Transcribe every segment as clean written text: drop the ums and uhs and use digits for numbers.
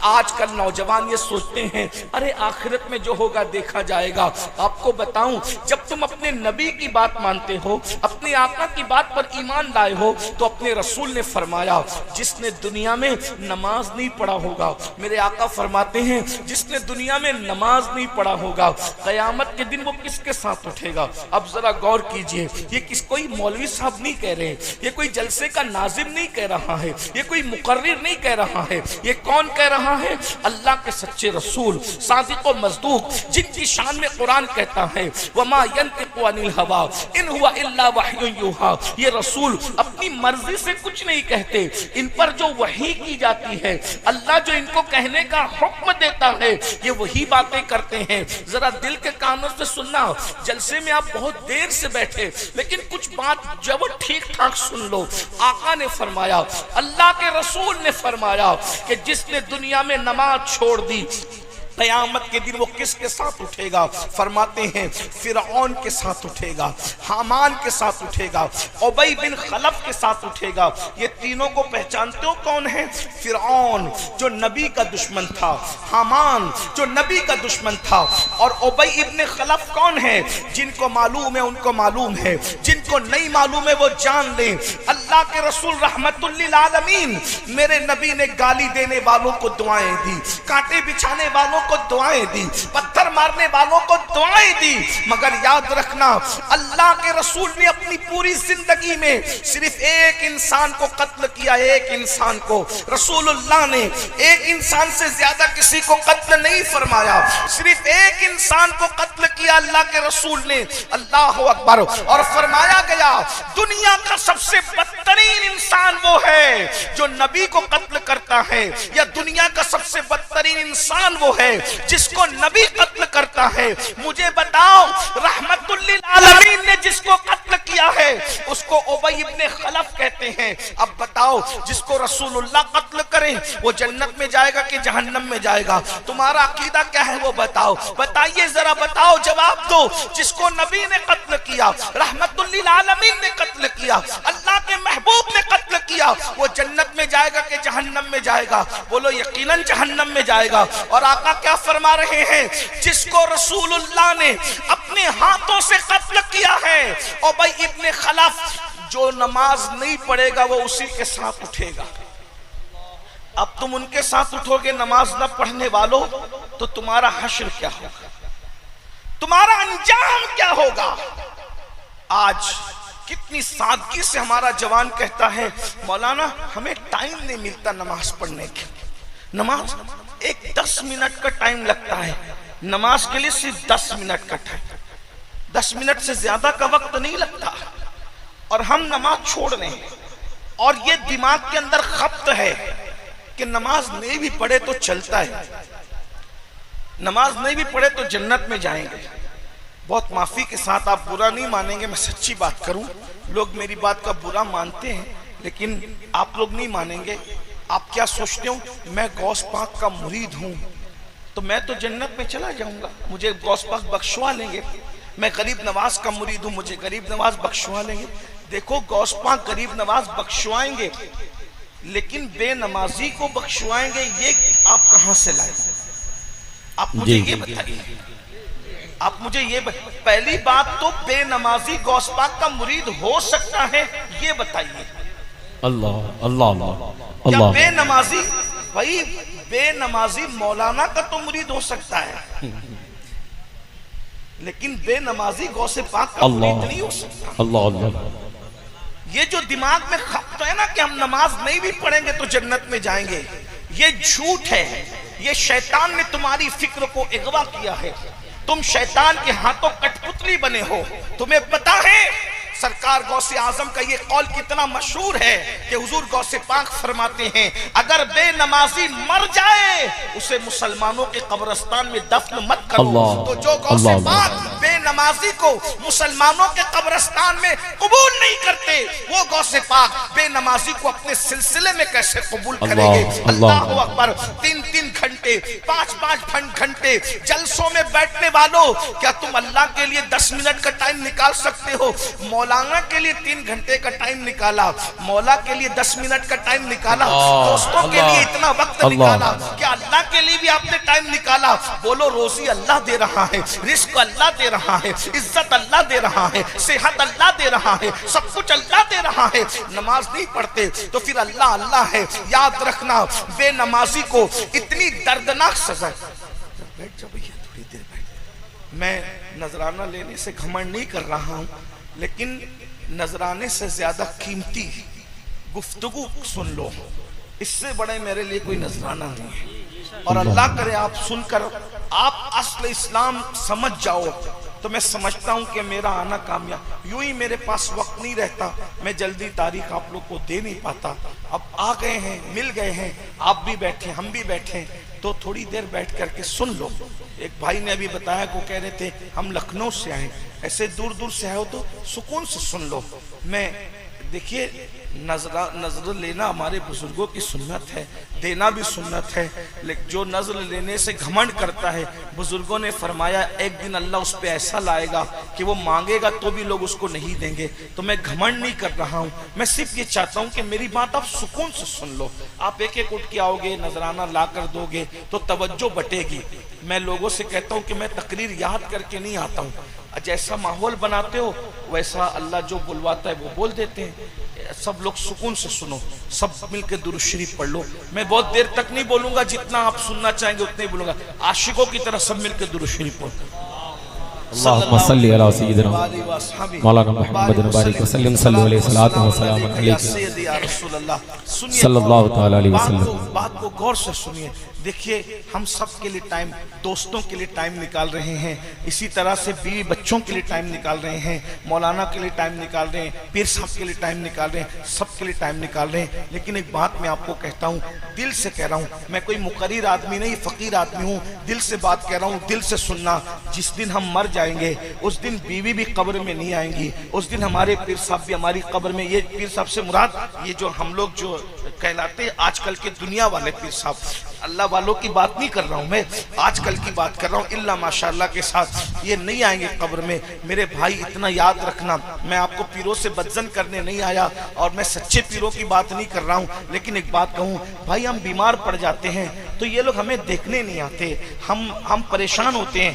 आजकल नौजवान ये सोचते हैं अरे आखिरत में जो होगा देखा जाएगा। आपको बताऊं, जब तुम अपने नबी की बात मानते हो, अपने आका की बात पर ईमान लाए हो, तो अपने रसूल ने फरमाया जिसने दुनिया में नमाज नहीं पढ़ा होगा, मेरे आका फरमाते हैं जिसने दुनिया में नमाज नहीं पढ़ा होगा, कयामत के दिन वो किसके साथ उठेगा। अब जरा गौर कीजिए, ये कोई मौलवी साहब नहीं कह रहे, ये कोई जलसे का नाजिम नहीं कह रहा है, ये कोई मुकर्रिर नहीं कह रहा है, ये कौन कह रहा है? अल्लाह के सच्चे रसूल सादिक व मज़दूक, जिनकी शान में कुरान कहता है वमा यंतिकु अनिल हवा इन हुवा इल्ला वह्युन यूहा। ये रसूल अपनी मर्जी से कुछ नहीं कहते, इन पर जो वही की जाती है, अल्लाह जो इनको कहने का हुक्म देता है, ये वही बातें करते हैं। जरा दिल के कानों से सुनना, जलसे में आप बहुत देर से बैठे, लेकिन कुछ बात जब ठीक ठाक सुन लो। आका ने फरमाया, अल्लाह के रसूल ने फरमाया कि जिसने दुनिया में नमाज छोड़ दी, क़यामत के दिन वो किसके साथ उठेगा? फरमाते हैं फिरऔन के साथ उठेगा, हामान के साथ उठेगा, उबई बिन खलफ के साथ उठेगा। ये तीनों को पहचानते हो कौन है? फिरऔन जो नबी का दुश्मन था, हामान जो नबी का दुश्मन था, और उबई इब्न खलफ कौन है? जिनको मालूम है उनको मालूम है, जिनको नहीं मालूम है वो जान ले। अल्लाह के रसूल रहमतुल लिल आलमीन, मेरे नबी ने गाली देने वालों को दुआएं दी, कांटे बिछाने वालों को दुआएं दी, पत्थर मारने वालों को दुआएं दी, मगर याद रखना अल्लाह के रसूल ने अपनी पूरी जिंदगी में सिर्फ एक इंसान को कत्ल किया, एक इंसान को। रसूलुल्लाह ने एक इंसान से ज्यादा किसी को कत्ल नहीं फरमाया, सिर्फ एक इंसान को कत्ल किया अल्लाह के रसूल ने। अल्लाह अकबर। और फरमाया गया दुनिया का सबसे बदतरीन इंसान वो है जो नबी को कत्ल करता है, या दुनिया का सबसे बदतरीन इंसान वो है जिसको नबी कत्ल करता है। मुझे बताओ, रहमतुल लिल आलमीन ने जिसको कत्ल किया है उसको उबई इब्न खलफ कहते हैं। अब बताओ, जिसको रसूलुल्लाह कत्ल करे वो जन्नत में जाएगा कि जहन्नम में जाएगा? तुम्हारा अकीदा क्या है वो बताओ, बताइए जरा, बताओ, जवाब दो। जिसको नबी ने कत्ल किया, रहमतुल लिल आलमीन ने कत्ल किया, अल्लाह के महबूब ने कत्ल किया, वो जन्नत में जाएगा कि जहन्नम में जाएगा? बोलो यकीनन जहन्नम में जाएगा। और आका क्या फरमा रहे हैं? जिसको रसूलुल्लाह ने अपने हाथों से कत्ल किया है, उबई इब्न खलफ, जो नमाज नहीं पढ़ेगा वो उसी के साथ उठेगा। अब तुम उनके साथ उठोगे नमाज न पढ़ने वालों, तो तुम्हारा हश्र क्या होगा, तुम्हारा अंजाम क्या होगा? आज कितनी सादगी से हमारा जवान कहता है मौलाना हमें टाइम नहीं मिलता नमाज पढ़ने के। नमाज एक 10 मिनट का टाइम लगता है, नमाज के लिए सिर्फ 10 मिनट का टाइम, 10 मिनट से ज्यादा का वक्त नहीं लगता, और हम नमाज छोड़ रहे हैं। और ये दिमाग के अंदर खप्त है कि नमाज नहीं भी पढ़े तो चलता है, नमाज नहीं भी पढ़े तो जन्नत में जाएंगे। बहुत माफी के साथ, आप बुरा नहीं मानेंगे, मैं सच्ची बात करूं, लोग मेरी बात का बुरा मानते हैं, लेकिन आप लोग नहीं मानेंगे। आप क्या सोचते हो, मैं गौस पाक का मुरीद हूं तो मैं तो जन्नत में चला जाऊंगा, मुझे गौस पाक बख्शवा लेंगे। मैं गरीब नवाज का मुरीद हूं, मुझे गरीब नवाज बख्शवा लेंगे। देखो, गौस पाक गरीब नवाज बख्शवाएंगे, लेकिन बेनमाजी को बख्शवाएंगे, ये आप कहां से लाए? आप मुझे ये बताइए, आप मुझे ये पहली बात तो बेनमाजी गौस पाक का मुरीद हो सकता है, ये बताइए। अल्लाह अल्लाह क्या अल्लाह। बेनमाजी, भाई बेनमाजी मौलाना का तो मुरीद हो सकता है, लेकिन बेनमाजी गौसे पाक का मुरीद नहीं हो सकता। अल्लाह अल्लाह। ये जो दिमाग में खपता है ना कि हम नमाज नहीं भी पढ़ेंगे तो जन्नत में जाएंगे, ये झूठ है। ये शैतान ने तुम्हारी फिक्र को अगवा किया है, तुम शैतान के हाथों कठपुतली बने हो। तुम्हें पता है सरकार गौसे आजम का ये कौल कितना मशहूर है कि हुजूर गौसे पाक फरमाते हैं अगर बेनमाजी मर जाए उसे मुसलमानों के कब्रिस्तान में दफन मत करो। तो जो गौसे पाक बेनमाजी को मुसलमानों के कब्रिस्तान में कबूल नहीं करते, वो गौसे पाक बेनमाजी को अपने सिलसिले में कैसे कबूल करेंगे? अल्लाह अकबर। 3-3 घंटे 5-5 घंटे जलसों में बैठने वालों, क्या तुम अल्लाह के लिए 10 मिनट का टाइम निकाल सकते हो? मौलाना के लिए 3 घंटे का टाइम निकाला, मौला के लिए 10 मिनट का टाइम निकाला, दोस्तों के लिए इतना वक्त निकाला, क्या अल्लाह के लिए भी आपने टाइम निकाला, बोलो रोजी अल्लाह दे रहा है, रिस्क अल्लाह दे रहा है, इज्जत अल्लाह दे रहा है, सेहत अल्लाह दे रहा है, सब कुछ अल्लाह दे रहा है। नमाज नहीं पढ़ते तो फिर अल्लाह अल्लाह है। याद रखना, बेनमाजी को इतनी दर्दनाक सजा। बैठ जाओ भैया, थोड़ी देर बैठ। मैं नजराना लेने से घमंड नहीं कर रहा हूं, लेकिन नजराने से ज्यादा कीमती गुफ्तगू सुन लो, इससे बड़े मेरे लिए कोई नजराना नहीं है। और अल्लाह करे आप सुनकर आप असल इस्लाम समझ जाओ तो मैं समझता हूं कि मेरा आना कामयाब। यूं ही मेरे पास वक्त नहीं रहता, मैं जल्दी तारीख आप लोग को दे नहीं पाता। अब आ गए हैं, मिल गए हैं, आप भी बैठे, हम भी बैठे, तो थोड़ी देर बैठ करके सुन लो। एक भाई ने अभी बताया को कह रहे थे हम लखनऊ से आए, ऐसे दूर दूर से आए हो तो सुकून से सुन लो। मैं देखिए, नजर लेना हमारे बुजुर्गों की सुन्नत है, देना भी सुन्नत है, लेकिन जो नजर लेने से घमंड करता है, बुजुर्गों ने फरमाया एक दिन अल्लाह उस पर ऐसा लाएगा कि वो मांगेगा तो भी लोग उसको नहीं देंगे। तो मैं घमंड नहीं कर रहा हूँ, मैं सिर्फ ये चाहता हूँ कि मेरी बात आप सुकून से सुन लो। आप एक एक उठ के आओगे, नजराना ला कर दोगे तो तवज्जो बटेगी। मैं लोगों से कहता हूँ कि मैं तकरीर याद करके नहीं आता हूँ, जैसा माहौल बनाते हो वैसा अल्लाह जो बुलवाता है वो बोल देते हैं। सब लोग सुकून से सुनो, सब मिलकर दुरूद शरीफ पढ़ लो। मैं बहुत देर तक नहीं बोलूंगा, जितना आप सुनना चाहेंगे उतना ही बोलूंगा। आशिकों की तरह सब मिलकर दुरूद शरीफ पढ़ो। अल्लाहुम्मा सल्ली अला सय्यिदिना मौलाना मुहम्मद बारिक वसल्लम सल्लल्लाहु अलैहि वसल्लम सल्लल्लाहु तआला अलैहि वसल्लम। बात को गौर से सुनिए। देखिए, हम सब के लिए टाइम, दोस्तों के लिए टाइम निकाल रहे हैं, इसी तरह से बीवी बच्चों के लिए टाइम निकाल रहे हैं, मौलाना के लिए टाइम निकाल रहे हैं, पीर साहब के लिए टाइम निकाल रहे हैं, सब के लिए टाइम निकाल रहे हैं। लेकिन एक बात मैं आपको कहता हूँ, दिल से कह रहा हूँ, मैं कोई मुकर्रिर आदमी नहीं, फकीर आदमी हूँ, दिल से बात कह रहा हूँ, दिल से सुनना। जिस दिन हम मर जाएंगे उस दिन बीवी भी कब्र में नहीं आएंगी, उस दिन हमारे पीर साहब भी हमारी कब्र में। ये पीर साहब से मुराद ये जो हम लोग जो कहलाते हैं आजकल के दुनिया वाले पीर साहब, अल्लाह वालों की बात नहीं कर रहा हूँ मैं, आजकल की बात कर रहा हूँ। इल्ला माशाअल्लाह के साथ ये नहीं आएंगे कब्र में। मेरे भाई इतना याद रखना, मैं आपको पीरों से बदजन करने नहीं आया और मैं सच्चे पीरों की बात नहीं कर रहा हूँ। लेकिन एक बात कहूँ भाई, हम बीमार पड़ जाते हैं तो ये लोग हमें देखने नहीं आते, हम परेशान होते हैं,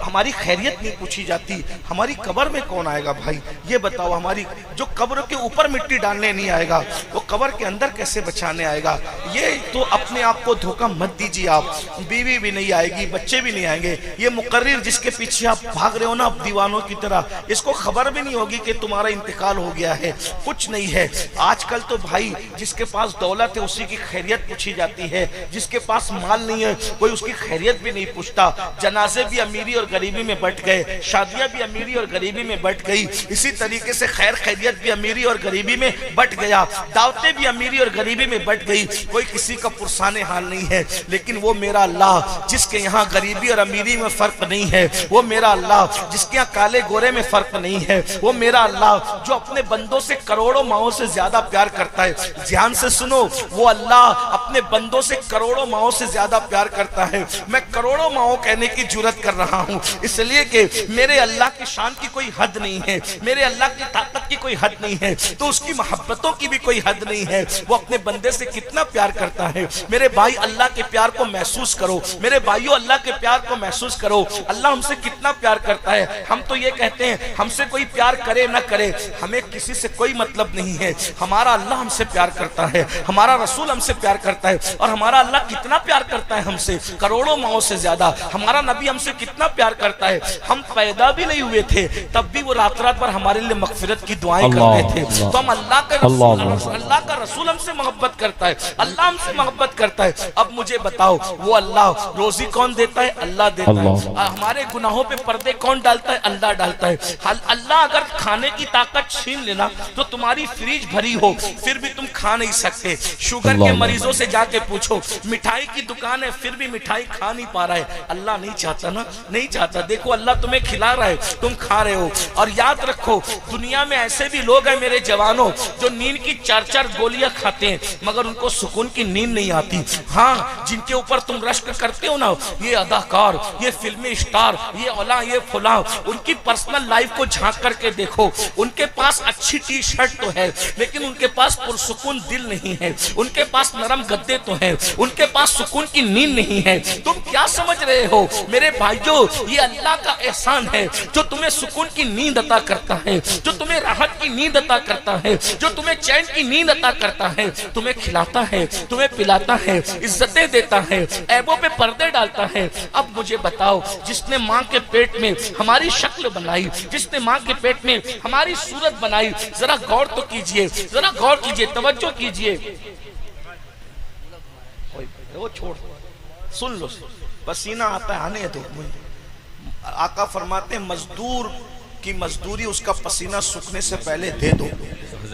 हमारी खैरियत नहीं पूछी जाती। हमारी कब्र में कौन आएगा भाई, ये बताओ। हमारी जो कब्र के ऊपर मिट्टी डालने नहीं आएगा, वो कब्र के अंदर कैसे बचाने आएगा? ये तो अपने आप को धोखा मत दीजिए आप। बीवी भी नहीं आएगी, बच्चे भी नहीं आएंगे। ये मुकर्रिर जिसके पीछे आप भाग रहे हो ना दीवानों की तरह, इसको खबर भी नहीं होगी कि तुम्हारा इंतकाल हो गया है, कुछ नहीं है। आजकल तो भाई जिसके पास दौलत है उसी की खैरियत पूछी जाती है, जिसके पास माल नहीं है कोई उसकी खैरियत भी नहीं पूछता। जनाजे भी अमीरी और गरीबी में बट गए, शादियां भी अमीरी और गरीबी में बट गई, इसी तरीके से खैर खैरियत भी अमीरी और गरीबी में बट गया, दावतें भी अमीरी और गरीबी में बट गई। कोई किसी का पुरसाने हाल नहीं है, लेकिन वो मेरा अल्लाह जिसके यहाँ गरीबी और अमीरी में फर्क नहीं है, वो मेरा अल्लाह जिसके यहाँ काले गोरे में फर्क नहीं है, वो मेरा अल्लाह जो अपने बंदों से करोड़ों माओं से ज्यादा प्यार करता है। ध्यान से सुनो, वो अल्लाह अपने बंदों से करोड़ों माओं से ज्यादा प्यार करता है। मैं करोड़ों माओं कहने की जुर्रत कर रहा हूँ, इसलिए कि मेरे अल्लाह की शान की कोई हद नहीं है, मेरे अल्लाह की ताकत की कोई हद नहीं है, तो उसकी मोहब्बतों की भी कोई हद नहीं है। वो अपने बंदे से कितना प्यार करता है। मेरे भाई अल्लाह के प्यार को महसूस करो, मेरे भाइयों अल्लाह के प्यार को महसूस करो। अल्लाह हमसे कितना प्यार करता है। हम तो ये कहते हैं हमसे कोई प्यार करे ना करे, हमें किसी से कोई मतलब नहीं है। हमारा अल्लाह हमसे प्यार करता है, हमारा रसूल हमसे प्यार करता है। और हमारा अल्लाह कितना प्यार करता है हमसे, करोड़ों माओं से ज्यादा। हमारा नबी हमसे कितना प्यार करता है। हम पैदा भी नहीं हुए थे तब भी वो रात रात भर हमारे लिए मगफिरत की दुआएं करते थे। तो हम अल्लाह का रसूल हमसे मोहब्बत करता है, अल्लाह हमसे मोहब्बत करता है। अब मुझे बताओ, वो अल्लाह रोजी कौन देता है? अल्लाह देता है। हमारे गुनाहों पे पर्दे कौन डालता है? अल्लाह डालता है। अल्लाह अगर खाने की ताकत छीन लेना तो तुम्हारी फ्रिज भरी हो फिर भी तुम खा नहीं सकते। शुगर के मरीजों से जाके पूछो, मिठाई की दुकान है फिर भी मिठाई खा नहीं पा रहा है। अल्लाह नहीं चाहता ना, नहीं चाहता। देखो अल्लाह तुम्हें खिला रहा है, तुम खा रहे हो। और याद रखो, दुनिया में ऐसे भी लोग हैं मेरे जवानों जो नींद की 4-4 गोलियां खाते हैं मगर उनको सुकून की नींद नहीं आती। हाँ, हाँ, जिनके ऊपर तुम रश्क करते हो ना, ये अदाकार, ये फिल्मी स्टार, ये औला, ये फुला, उनकी पर्सनल लाइफ को झांक करके देखो। उनके पास अच्छी टी शर्ट तो है, लेकिन उनके पास पुरसुकून दिल नहीं है। उनके पास नरम गद्दे तो हैं, उनके पास सुकून की नींद नहीं है। तुम क्या समझ रहे हो मेरे भाइयों? ये अल्लाह का एहसान है जो तुम्हें सुकून की नींद अता करता है, जो तुम्हें राहत की नींद अता करता है, जो तुम्हें चैन की नींद अता करता है, तुम्हें खिलाता है, तुम्हें पिलाता है, इज्जतें देता है, ऐबों पे पर्दे डालता है। अब मुझे बताओ, जिसने माँ के पेट में हमारी शक्ल बनाई, जिसने माँ के पेट में हमारी सूरत बनाई, जरा गौर तो कीजिए, जरा गौर कीजिए, तवज्जो कीजिए। वो छोड़, सुन लो, पसीना आता है आने दो। आका फरमाते हैं मजदूर की मजदूरी उसका पसीना सूखने से पहले दे दो।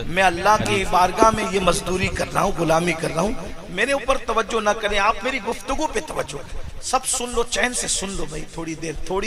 मैं अल्लाह की बारगाह में ये मजदूरी कर रहा हूँ, गुलामी कर रहा हूँ। मेरे ऊपर तवज्जो ना करें, आप मेरी गुफ्तगू पे तवज्जो करें। सब सुन लो, चैन से सुन लो भाई, थोड़ी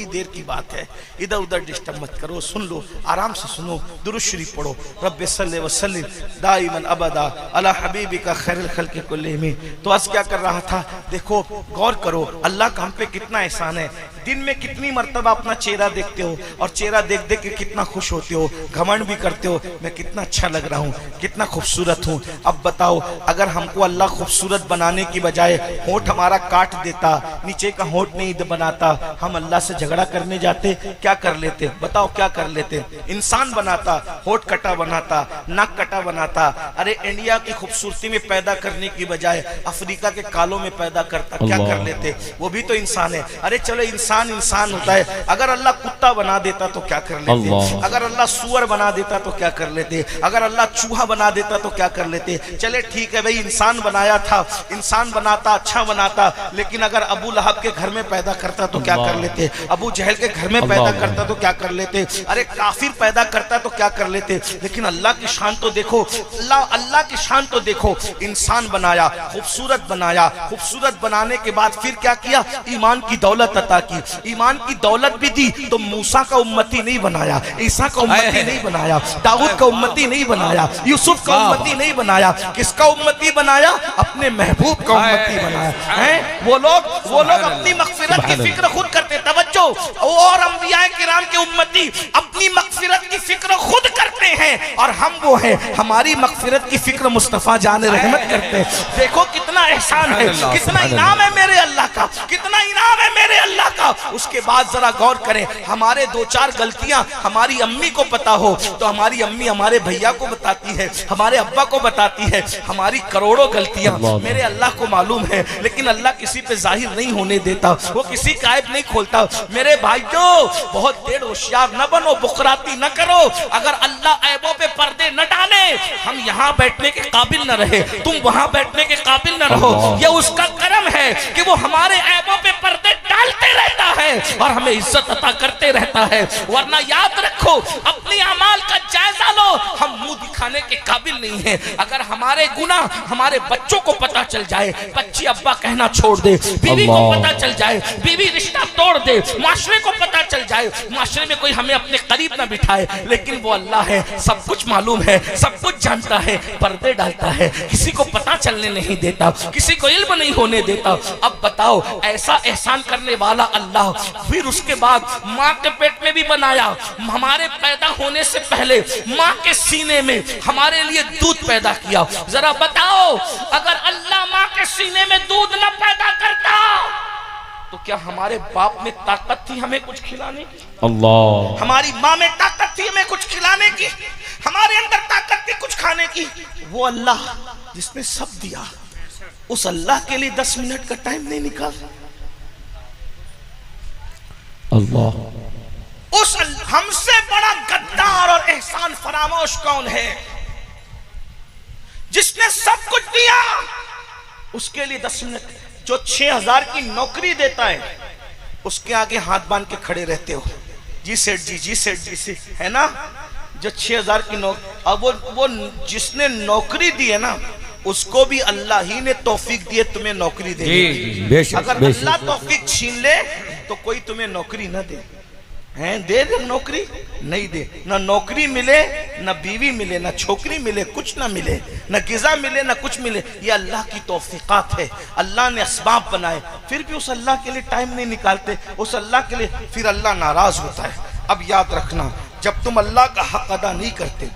देर की बात है, इधर उधर डिस्टर्ब मत करो, सुन लो, आराम से सुनो, दुरूद शरीफ पढ़ो। रब्बे सल्ले व सल्लिम दाइमन अबदा अला हबीबिका खैरुल खल्क़ि कुल्लिहिम। तो आज क्या कर रहा था, देखो गौर करो, अल्लाह का हम पे कितना एहसान है। दिन में कितनी मर्तबा अपना चेहरा देखते हो और चेहरा देख देख के कितना खुश होते हो, घमंड भी करते हो, मैं कितना अच्छा लग रहा हूँ, कितना खूबसूरत हूँ। अब बताओ, अगर हमको अल्लाह खूबसूरत बनाने की बजाय होंठ हमारा काट देता, नीचे का होंठ नहीं बनाता, हम अल्लाह से झगड़ा करने जाते, क्या कर लेते? बताओ क्या कर लेते? इंसान बनाता, होंठ कटा बनाता, नाक कटा बनाता। अरे इंडिया की खूबसूरती में पैदा करने की बजाय अफ्रीका के कालों में पैदा करता, क्या कर लेते? वो भी तो इंसान है। अरे चलो इंसान होता है, अगर अल्लाह कुत्ता बना देता तो क्या कर लेते? अगर अल्लाह सुअर बना देता तो क्या कर लेते? अगर अल्लाह चूहा बना देता तो क्या कर लेते? चले ठीक है भाई, इंसान बनाया था, इंसान बनाता, अच्छा बनाता, लेकिन अगर अबू लहब के घर में पैदा करता तो क्या कर लेते? अबू जहल के घर में पैदा करता तो क्या कर लेते? अरे काफिर पैदा करता तो क्या कर लेते? लेकिन अल्लाह की शान तो देखो, अल्लाह की शान तो देखो। इंसान बनाया, खूबसूरत बनाया, खूबसूरत बनाने के बाद फिर क्या किया? ईमान की दौलत अता की। ईमान की दौलत भी दी तो मूसा का उम्मती नहीं बनाया, ईसा का उम्मती नहीं बनाया, दाऊद का उम्मती नहीं बनाया, यूसुफ का उम्मती नहीं बनाया। किसका उम्मती बनाया? अपने महबूब का उम्मती बनाया है। वो लोग अपनी मगफिरत की फिक्र खुद करते, तवज्जो, और अंबिया किराम के उम्मती अपनी मगफिरत की फिक्र खुद करते हैं, और हम वो हैं, हमारी मगफिरत की फिक्र मुस्तफा जान रहमत करते हैं। देखो कितना एहसान है, कितना इनाम है मेरे अल्लाह का, कितना इनाम है मेरे अल्लाह का। उसके बाद जरा गौर करें, हमारे दो चार गलतियां हमारी अम्मी को पता हो तो हमारी अम्मी हमारे भैया को बताती है, हमारे अब्बा को बताती है। हमारी करोड़ों गलतियां मेरे अल्लाह को मालूम है, लेकिन अल्लाह किसी पे जाहिर नहीं होने देता, वो किसी का ऐब नहीं खोलता। मेरे भाइयों, बहुत देर होशियार न बनो, बुखराती न करो। अगर अल्लाह ऐबों पे पर्दे न डाले, हम यहाँ बैठने के काबिल न रहे, तुम वहां बैठने के काबिल न रहो। यह उसका करम है कि वो हमारे ऐबों पे पर्दे डालते रहता है और हमें इज्जत अता करते रहता है। वरना याद रखो, अपनी अमाल का जायजा लो, हम मुंह दिखाने के काबिल नहीं हैं। अगर हमारे गुनाह हमारे बच्चों को पता चल जाए, बच्ची अब्बा कहना छोड़ दे, बीवी को पता चल जाए, बीवी रिश्ता तोड़ दे, माशरे को पता चल जाए, माशरे में कोई हमें अपने करीब ना बिठाए, लेकिन वो अल्लाह है, सब कुछ मालूम है, सब कुछ जानता है, पर्दे डालता है, किसी को पता चलने नहीं देता, किसी को इल्म नहीं होने देता। अब बताओ, ऐसा एहसान करने वाला अल्लाह फिर उसके बाद माँ के पेट में भी बनाया। हमारे पैदा होने से पहले माँ के सीने में हमारे लिए दूध पैदा किया। जरा बताओ, अगर अल्लाह माँ के सीने में दूध न पैदा करता तो क्या हमारे बाप में ताकत थी हमें कुछ खिलाने की? अल्लाह। हमारी माँ में ताकत थी हमें कुछ खिलाने की? हमारे अंदर ताकत थी कुछ खाने की? वो अल्लाह जिसने सब दिया, उस अल्लाह के लिए 10 मिनट का टाइम नहीं निकाल? अल्लाह। उस हमसे बड़ा गद्दार और एहसान फरामोश कौन है? जिसने सब कुछ दिया, उसके लिए 10 मिनट। जो 6000 की नौकरी देता है, उसके आगे हाथ बांध के खड़े रहते हो, जी सेठ जी, जी सेठ जी से, है ना? जो 6000 की नौकरी, अब वो जिसने नौकरी दी है ना, उसको भी अल्लाह ही ने तौफीक दी है तुम्हें नौकरी दे। अगर अल्लाह तौफीक छीन ले तो कोई तुम्हें नौकरी न दे। हैं, दे दे नौकरी, नहीं दे, ना नौकरी मिले, ना बीवी मिले, ना छोकरी मिले, कुछ ना मिले, ना गिज़ा मिले, ना कुछ मिले, ये अल्लाह की तौफीकात है, अल्लाह ने असबाब बनाए, फिर भी उस अल्लाह के लिए टाइम नहीं निकालते, उस अल्लाह के लिए फिर अल्लाह नाराज होता है। अब याद रखना, जब तुम अल्लाह का हक अदा नहीं करते,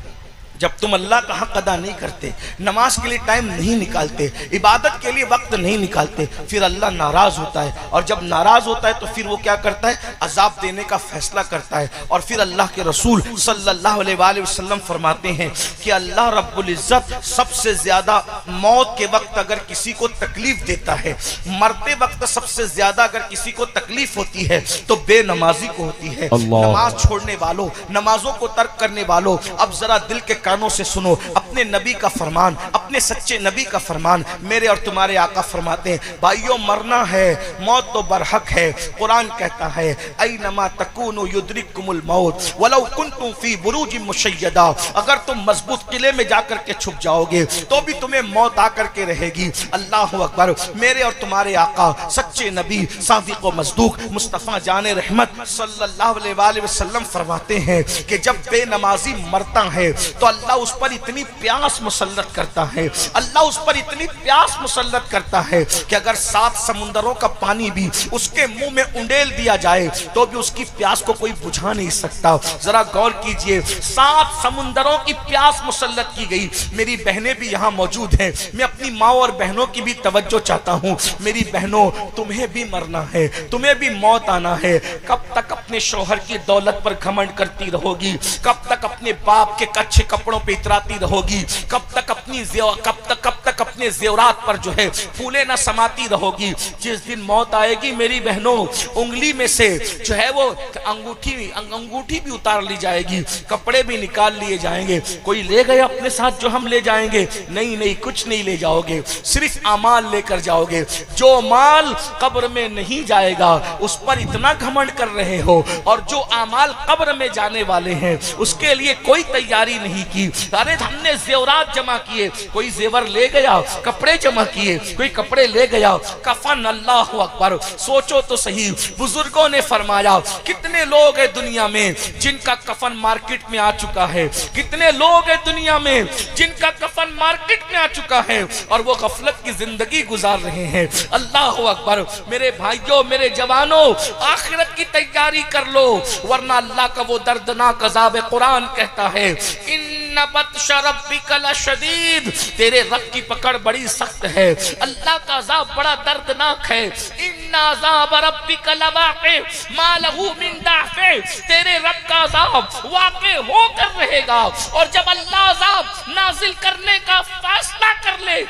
जब तुम अल्लाह का हक अदा नहीं करते, नमाज के लिए टाइम नहीं निकालते, इबादत के लिए वक्त नहीं निकालते, फिर अल्लाह नाराज होता है। और जब नाराज होता है तो फिर वो क्या करता है, अजाब देने का फैसला करता है। और फिर अल्लाह के रसूल सल्लल्लाहु अलैहि वसल्लम फरमाते हैं कि अल्लाह रब्बुल इज्जत सबसे ज्यादा मौत के वक्त अगर किसी को तकलीफ देता है, मरते वक्त सबसे ज्यादा अगर किसी को तकलीफ होती है तो बेनमाजी को होती है। नमाज छोड़ने वालों, नमाजों को तर्क करने वालों, अब जरा दिल के कानों से सुनो अपने नबी का फरमान, अपने सच्चे नबी का फरमान। मेरे और तुम्हारे आका फरमाते हैं, भाइयों मरना है, मौत तो बरहक है। कुरान कहता है, ऐनमा तकूनु युद्रिकुमुल मौत वलौ कुंतुम फी बुरूजिन मुशय्यदा, अगर तुम मजबूत किले में जाकर के छुप जाओगे तो भी तुम्हें मौत आकर के रहेगी। अल्लाह अकबर। मेरे और तुम्हारे आका सच्चे नबी सादिक व मस्दूक मुस्तफ़ा जाने रहमत सल्लल्लाहु अलैहि वसल्लम फरमाते हैं कि जब बेनमाजी मरता है तो अल्लाह उस पर इतनी प्यास मुसल्लत करता है, अल्लाह उस पर इतनी प्यास मुसल्लत करता है कि अगर 7 समुंदरों का पानी भी उसके मुंह में उंडेल दिया जाए तो भी उसकी प्यास को कोई बुझा नहीं सकता। जरा गौर कीजिए, 7 समुंदरों की प्यास मुसल्लत की गई। मेरी बहनें भी यहाँ मौजूद हैं, मैं अपनी माँ और बहनों की भी तवज्जो चाहता हूँ। मेरी बहनों, तुम्हें भी मरना है, तुम्हें भी मौत आना है। कब तक अपने शौहर की दौलत पर घमंड करती रहोगी? कब तक अपने बाप के कच्चे कपड़ों पे इतराती रहोगी? कब तक अपने जेवरात पर जो है फूले ना समाती रहोगी? जिस दिन मौत आएगी मेरी बहनों, उंगली में से जो है वो अंगूठी भी उतार ली जाएगी, कपड़े भी निकाल लिए जाएंगे। कोई ले गए अपने साथ जो हम ले जाएंगे? नहीं, कुछ नहीं ले जाओगे, सिर्फ अमाल लेकर जाओगे। जो माल कब्र में नहीं जाएगा उस पर इतना घमंड कर रहे हो, और जो अमाल कब्र में जाने वाले हैं उसके लिए कोई तैयारी नहीं की। अरे हमने जेवरात जमा किए, कोई जेवर ले गया, कपड़े जमा किए, कोई कपड़े ले गया, कफन। अल्लाह अकबर। सोचो तो सही, बुजुर्गों ने फरमाया, कितने लोग हैं दुनिया में जिनका कफन मार्केट में आ चुका है, कितने लोग हैं दुनिया में जिनका कफन मार्केट में आ चुका है और वो गफलत की जिंदगी गुजार रहे हैं। अल्लाह अकबर। मेरे भाइयों, मेरे जवानों, आखिरत की तैयारी कर लो, वरना अल्लाह का वो दर्दनाक अज़ाब कुरान कहता है, इन्ना बत्शा रब्बिका लशदीद, तेरे रब की पकड़ बड़ी सख्त है, अल्लाह का अज़ाब बड़ा दर्दनाक है। इन्ना अज़ाब रब्बिका लवाक़ि मा लहू मिन दाफ़े, तेरे रब का अज़ाब वाक़े होकर रहेगा। और जब अल्लाह अज़ाब नाजिल करने का फैसला कर ले,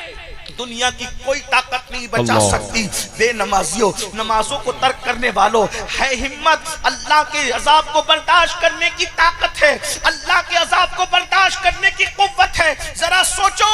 दुनिया की कोई ताकत नहीं बचा सकती। बेनमाजियों, नमाजों को तर्क करने वालों, है हिम्मत, अल्लाह के अजाब को बर्दाश्त करने की ताकत है, अल्लाह के अजाब को बर्दाश्त करने की कुव्वत है। जरा सोचो,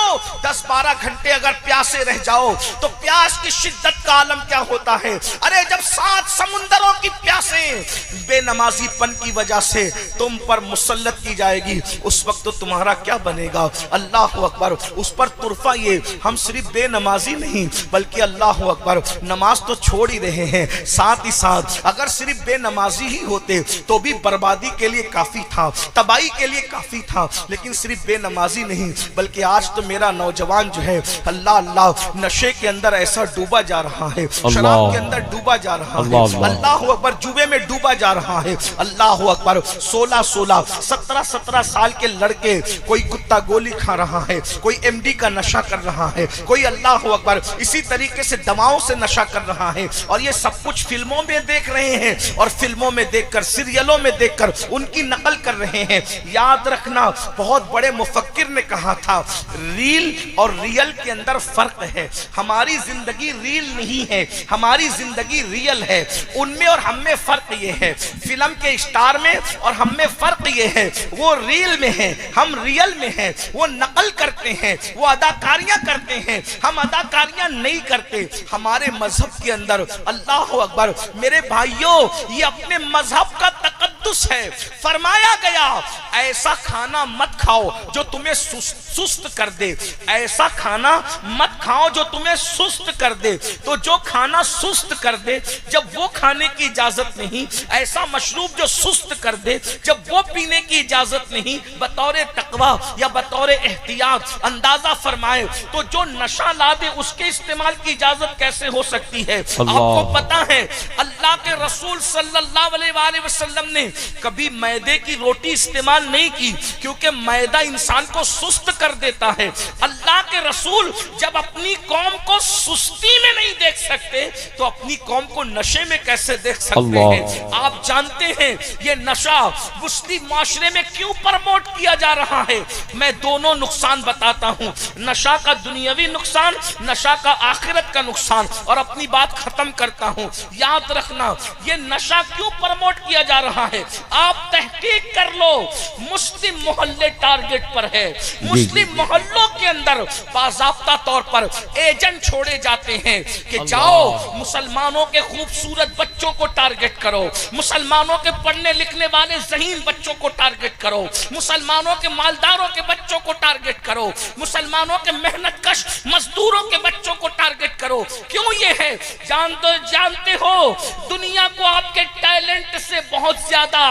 10-12 घंटे अगर प्यासे रह जाओ तो प्यास की शिद्दत का आलम क्या होता है। अरे जब 7 समुंदरों की प्यासें बेनमाजीपन की वजह से तुम पर मुसल्लत की जाएगी, उस वक्त तो तुम्हारा क्या बनेगा। अल्लाह अकबर। उस पर तुरफा ये, हम सिर्फ बेनमाजी नहीं बल्कि अल्लाह अकबर नमाज तो छोड़ ही रहे हैं, साथ ही साथ अगर सिर्फ बेनमाजी ही होते तो भी बर्बादी के लिए काफी था, तबाही के लिए काफी था। लेकिन सिर्फ बेनमाजी नहीं बल्कि आज तो मेरा नौजवान जो है अल्लाह अल्लाह नशे के अंदर ऐसा डूबा जा रहा है, शराब के अंदर डूबा जा रहा है, अल्लाह अकबर, जुए में डूबा जा रहा है। अल्लाह अकबर। 16-16, 17-17 साल के लड़के, कोई कुत्ता गोली खा रहा है, कोई एमडी का नशा कर रहा है, कोई अल्लाह अकबर इसी तरीके से दवाओं से नशा कर रहा है। और ये सब कुछ फिल्मों में देख रहे हैं और फिल्मों में देखकर, सीरियलों में देखकर उनकी नकल कर रहे हैं। याद रखना, बहुत बड़े मुफक्किर ने कहा था, रील और रियल के अंदर फर्क है। हमारी जिंदगी रील नहीं है, हमारी जिंदगी रियल है। उनमें और हम में फर्क ये है, फिल्म के स्टार में और हम में फर्क ये है, वो रील में है, हम रियल में है। वो नकल करते हैं, वो अदाकारियां करते हैं, हम अदाकारियां नहीं करते। हमारे मजहब के अंदर अल्लाह अकबर, मेरे भाइयों, ये अपने मजहब का तकद्दुस तकद्दुस है। फरमाया गया ऐसा खाना मत खाओ जो तुम्हें सुस्त कर दे, ऐसा खाना मत खाओ जो तुम्हें सुस्त कर दे। तो जो खाना सुस्त कर दे, जब वो खाने की इजाजत नहीं, ऐसा मशरूब जो सुस्त कर दे, जब वो पीने की इजाजत नहीं, बतौर तकवा या बतौर एहतियात अंदाजा फरमाए तो जो नशा ला दे उसके इस्तेमाल की इजाजत कैसे हो सकती है? आपको पता है अल्लाह के रसूल सल्लल्लाहु अलैहि वसल्लम ने कभी मैदे की रोटी इस्तेमाल नहीं की, क्योंकि मैदा इंसान को सुस्त कर देता है। अल्लाह के रसूल जब अपनी कौम को सुस्ती में नहीं देख सकते तो अपनी कौम को नशे में कैसे देख सकते हैं? आप जानते हैं ये नशा मुस्लिम माशरे में क्यों प्रमोट किया जा रहा है? मैं दोनों नुकसान बताता हूं, नशा का दुनियावी नुकसान, नशा का आखिरत का नुकसान, और अपनी बात खत्म करता हूं। याद रखना ये नशा क्यों प्रमोट किया जा रहा है। आप तहकीक कर लो, मुस्लिम मोहल्ले टारगेट पर है। मुस्लिम मोहल्लों के अंदर बाज़ाब्ता तौर पर एजेंट छोड़े जाते हैं कि जाओ मुसलमानों के खूबसूरत बच्चों को टारगेट करो, मुसलमानों के पढ़ने लिखने वाले ज़हीन बच्चों को टारगेट करो, मुसलमानों के मालदारों के बच्चों को टारगेट करो, मुसलमानों के मेहनत कश मजदूरों के बच्चों को टारगेट करो। क्यों ये है? जानते हो दुनिया को आपके टैलेंट से बहुत ज्यादा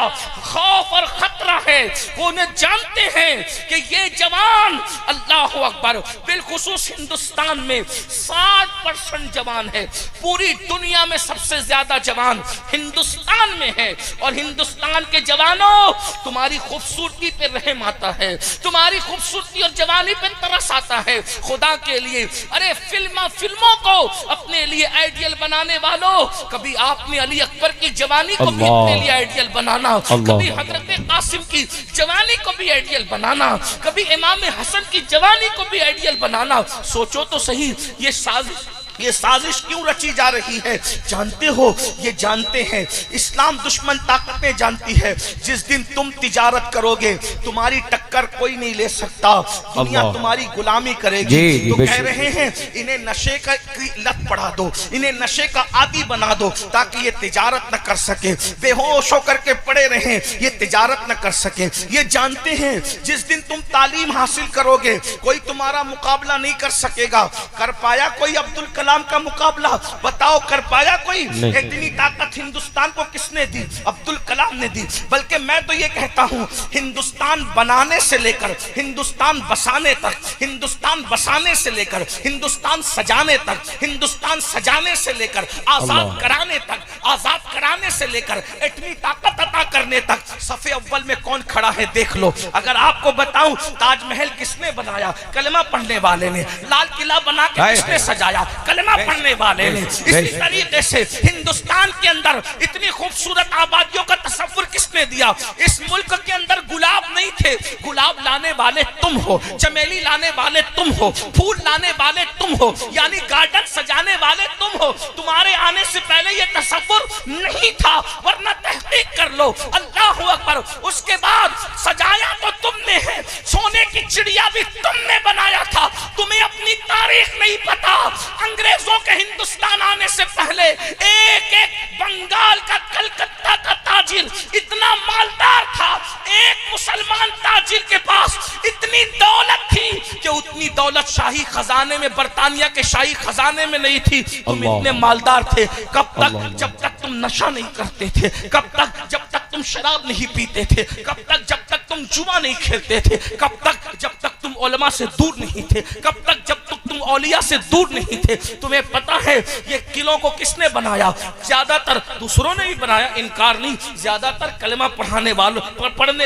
खौफ और खतरा है। वो उन्हें जानते हैं कि ये जवान, अल्लाह अकबर, बिलखुसूस हिंदुस्तान में 60% जवान है। पूरी दुनिया में सबसे ज्यादा जवान हिंदुस्तान में है। और हिंदुस्तान के जवानों, तुम्हारी खूबसूरती पे रहम आता है, तुम्हारी खूबसूरती और जवानी पे तरस आता है। खुदा के लिए, अरे फिल्मों को अपने लिए आइडियल बनाने वालों, कभी आपने अली अकबर की जवानी को भी अपने लिए आइडियल बनाना, कभी हजरत कासिम की जवानी को भी आइडियल बनाना, कभी इमाम हसन की जवानी को भी आइडियल बनाना। सोचो तो सही, ये साजिश क्यों रची जा रही है? जानते हो, ये जानते हैं, इस्लाम दुश्मन ताकतें जानती है, जिस दिन तुम तिजारत करोगे तुम्हारी टक्कर कोई नहीं ले सकता, दुनिया तुम्हारी गुलामी करेगी। तो कह रहे हैं इन्हें नशे का लत पढ़ा दो, इन्हें नशे का आदी बना दो, ताकि ये तिजारत न कर सके, बेहोश होकर के पड़े रहें, ये तिजारत न कर सके। ये जानते हैं जिस दिन तुम तालीम हासिल करोगे कोई तुम्हारा मुकाबला नहीं कर सकेगा। कर पाया कोई अब्दुल कलाम का मुकाबला? बताओ, कर पाया कोई? इतनी ताकत हिंदुस्तान को किसने दी? अब्दुल कलाम ने दी। बल्कि मैं तो ये कहता हूँ, हिंदुस्तान बनाने से लेकर हिंदुस्तान बसाने तक, हिंदुस्तान बसाने से लेकर हिंदुस्तान सजाने तक, हिंदुस्तान सजाने से लेकर आजाद कराने तक, आजाद कराने से लेकर इतनी ताकत अता करने तक सफे अव्वल में कौन खड़ा है देख लो। अगर आपको बताऊं ताजमहल किसने बनाया? कलमा पढ़ने वाले ने। लाल किला बना के किसने सजाया? कलमा पढ़ने वाले ने। इसी तरीके से हिंदुस्तान के अंदर इतनी खूबसूरत आबादियों का तस्वुर किसने दिया? इस मुल्क के अंदर गुलाब नहीं थे, गुलाब लाने वाले तुम हो, चमेली लाने वाले तुम हो, फूल लाने वाले तुम हो, यानी गार्डन सजाने वाले तुम हो। तुम्हारे आने से पहले ये तस्वुर नहीं था, वरना तहकीक कर लो। अल्लाह अकबर। उसके बाद सजाया तो तुमने है, सोने की चिड़िया भी तुमने बनाया था। तुम्हें अपनी तारीख नहीं पता। अंग्रेजों के हिंदुस्तान आने से पहले एक एक बंगाल का, कलकत्ता का ताजिर इतना मालदार था, एक मुसलमान ताजिर के पास इतनी दौलत थी कि उतनी दौलत शाही खजाने में, बरतानिया के शाही खजाने में नहीं थी। तुम इतने मालदार थे। कब तक? जब तक तुम नशा नहीं करते थे। कब तक? जब तक तुम शराब नहीं पीते थे। कब तक? जब तक तुम जुआ नहीं खेलते थे। कब तक? जब तक तुम उलमा से दूर नहीं थे। कब तक? जब तक तुम औलिया से दूर नहीं थे। तुम्हें पता है ये किलों को किसने बनाया? ज्यादातर दूसरों ने भी बनाया, इनकार नहीं, ज्यादातर कलमा पढ़ने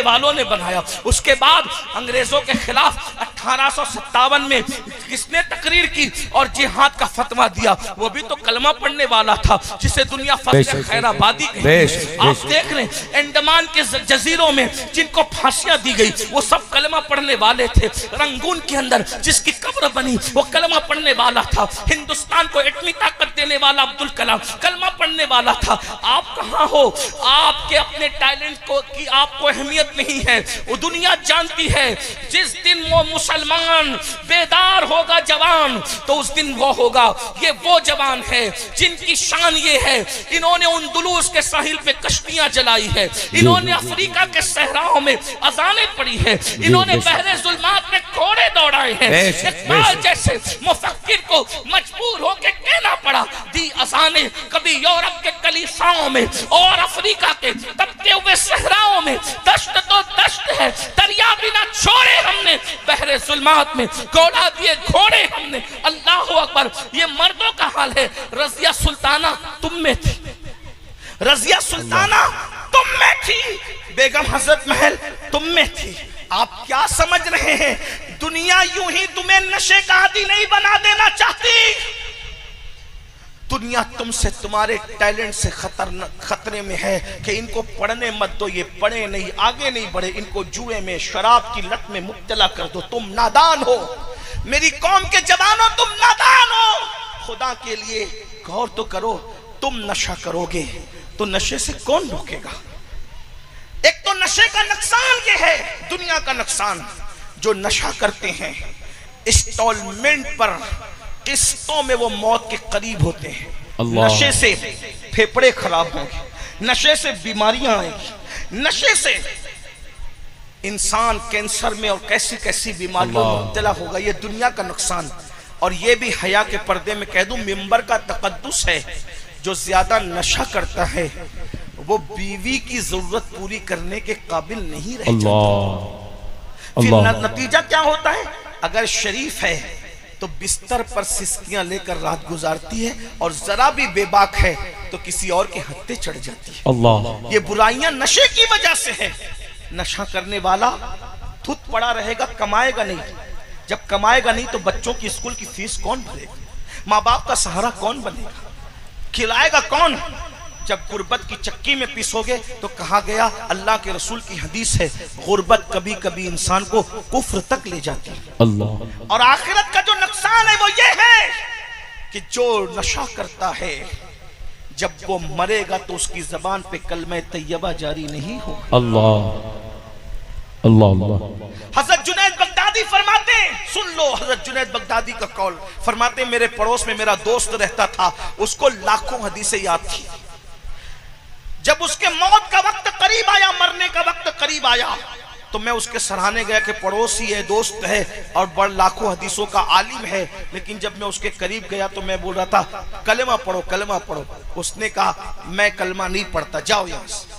वालों ने बनाया। उसके बाद अंग्रेजों के खिलाफ 1857 में किसने तकरीर की और जिहाद का फतवा दिया? वो भी तो कलमा पढ़ने वाला था, जिसे दुनिया फजल खैराबादी कहती है। आप देख रहे हैं अंडमान के जजीरों में जिनको फांसियां दी गई वो सब कलमा पढ़ने वाले थे। रंगून के अंदर जिसकी कब्र बनी वो कलमा पढ़ने वाला था। हिंदुस्तान को इतनी ताकत देने वाला अब्दुल कलाम कलमा पढ़ने वाला था। आप कहां हो? आपके अपने टैलेंट को की आपको अहमियत नहीं है। वो दुनिया जानती है। जिस दिन वो मुसलमान बेदार होगा जवान, तो उस दिन वो होगा, ये वो जवान है जिनकी शान ये है, इन्होंने उंदुलूस के साहिल पे कश्तियां जलाई है, इन्होंने अफ्रीका के सहराओं में अजानें पड़ी है, इन्होंने बहरे जुल्मात में घोड़े दौड़ाए हैं। इकबाल जैसे मुफक्किर को मजबूर होकर कहना पड़ा, दी अजानें कभी यूरोप के कलीसाओं में और अफ्रीका के तपते हुए सहराओं में, दश्त तो दश्त है, दरिया बिना छोड़े हमने, बहरे जुल्मात में घोड़ा दिए घोड़े हमने। अल्लाह अकबर। ये मर्दों का हाल है। रजिया सुल्ताना तुम में थी, रजिया सुल्ताना तुम में थी, बेगम हजरत महल तुम में थी। आप क्या समझ रहे हैं? दुनिया यूं ही तुम्हें नशे का आदी नहीं बना देना चाहती। दुनिया तुमसे, तुम्हारे टैलेंट से खतरे में है कि इनको पढ़ने मत दो, ये पढ़े नहीं, आगे नहीं बढ़े, इनको जुए में, शराब की लत में मुब्तला कर दो। तुम नादान हो, मेरी कौम के जवानों, तुम नादान हो। खुदा के लिए गौर तो करो। तुम नशा करोगे तो नशे से कौन रोकेगा? एक तो नशे का नुकसान ये है, दुनिया का नुकसान, जो नशा करते हैं इंस्टॉलमेंट पर, किस्तों में वो मौत के करीब होते हैं। नशे से फेफड़े खराब होंगे, नशे से बीमारियां आएंगी, नशे से इंसान कैंसर में और कैसी कैसी बीमारियों में मुब्तला होगा। ये दुनिया का नुकसान। और ये भी हया के पर्दे में कह दूं, मिंबर का तकद्दुस है। जो ज्यादा नशा करता है वो बीवी की जरूरत पूरी करने के काबिल नहीं रहता। फिर नतीजा क्या होता है? अगर शरीफ है तो बिस्तर पर सिसकियां लेकर रात गुजारती है, और जरा भी बेबाक है तो किसी और के हत्थे चढ़ जाती है। अल्लाह। ये बुराइयां नशे की वजह से है। नशा करने वाला धुत पड़ा रहेगा, कमाएगा नहीं। जब कमाएगा नहीं तो बच्चों की स्कूल की फीस कौन भरेगा? माँ बाप का सहारा कौन बनेगा? खिलाएगा कौन? जब गुर्बत की चक्की में पिसोगे तो कहा गया, अल्लाह के रसूल की हदीस है, गुर्बत कभी कभी इंसान को कुफ्र तक ले जाती है। अल्लाह। और आखिरत का जो नुकसान है वो ये है कि जो नशा करता है, जब वो मरेगा तो उसकी जबान पे कलमे तैयबा जारी नहीं होगा। अल्लाह अल्लाह अल्लाह। हजरत जुनैद बगदादी फरमाते, सुन लो हजरत जुनैद बगदादी का कौल, फरमाते मेरे पड़ोस में मेरा दोस्त रहता था, उसको लाखों हदीसें याद थी। जब उसके मौत का वक्त करीब आया, मरने का वक्त करीब आया, तो मैं उसके सराहने गया कि पड़ोसी है, दोस्त है और बड़ लाखों हदीसों का आलिम है। लेकिन जब मैं उसके करीब गया तो मैं बोल रहा था, कलमा पढ़ो कलमा पढ़ो। उसने कहा मैं कलमा नहीं पढ़ता, जाओ यहाँ से।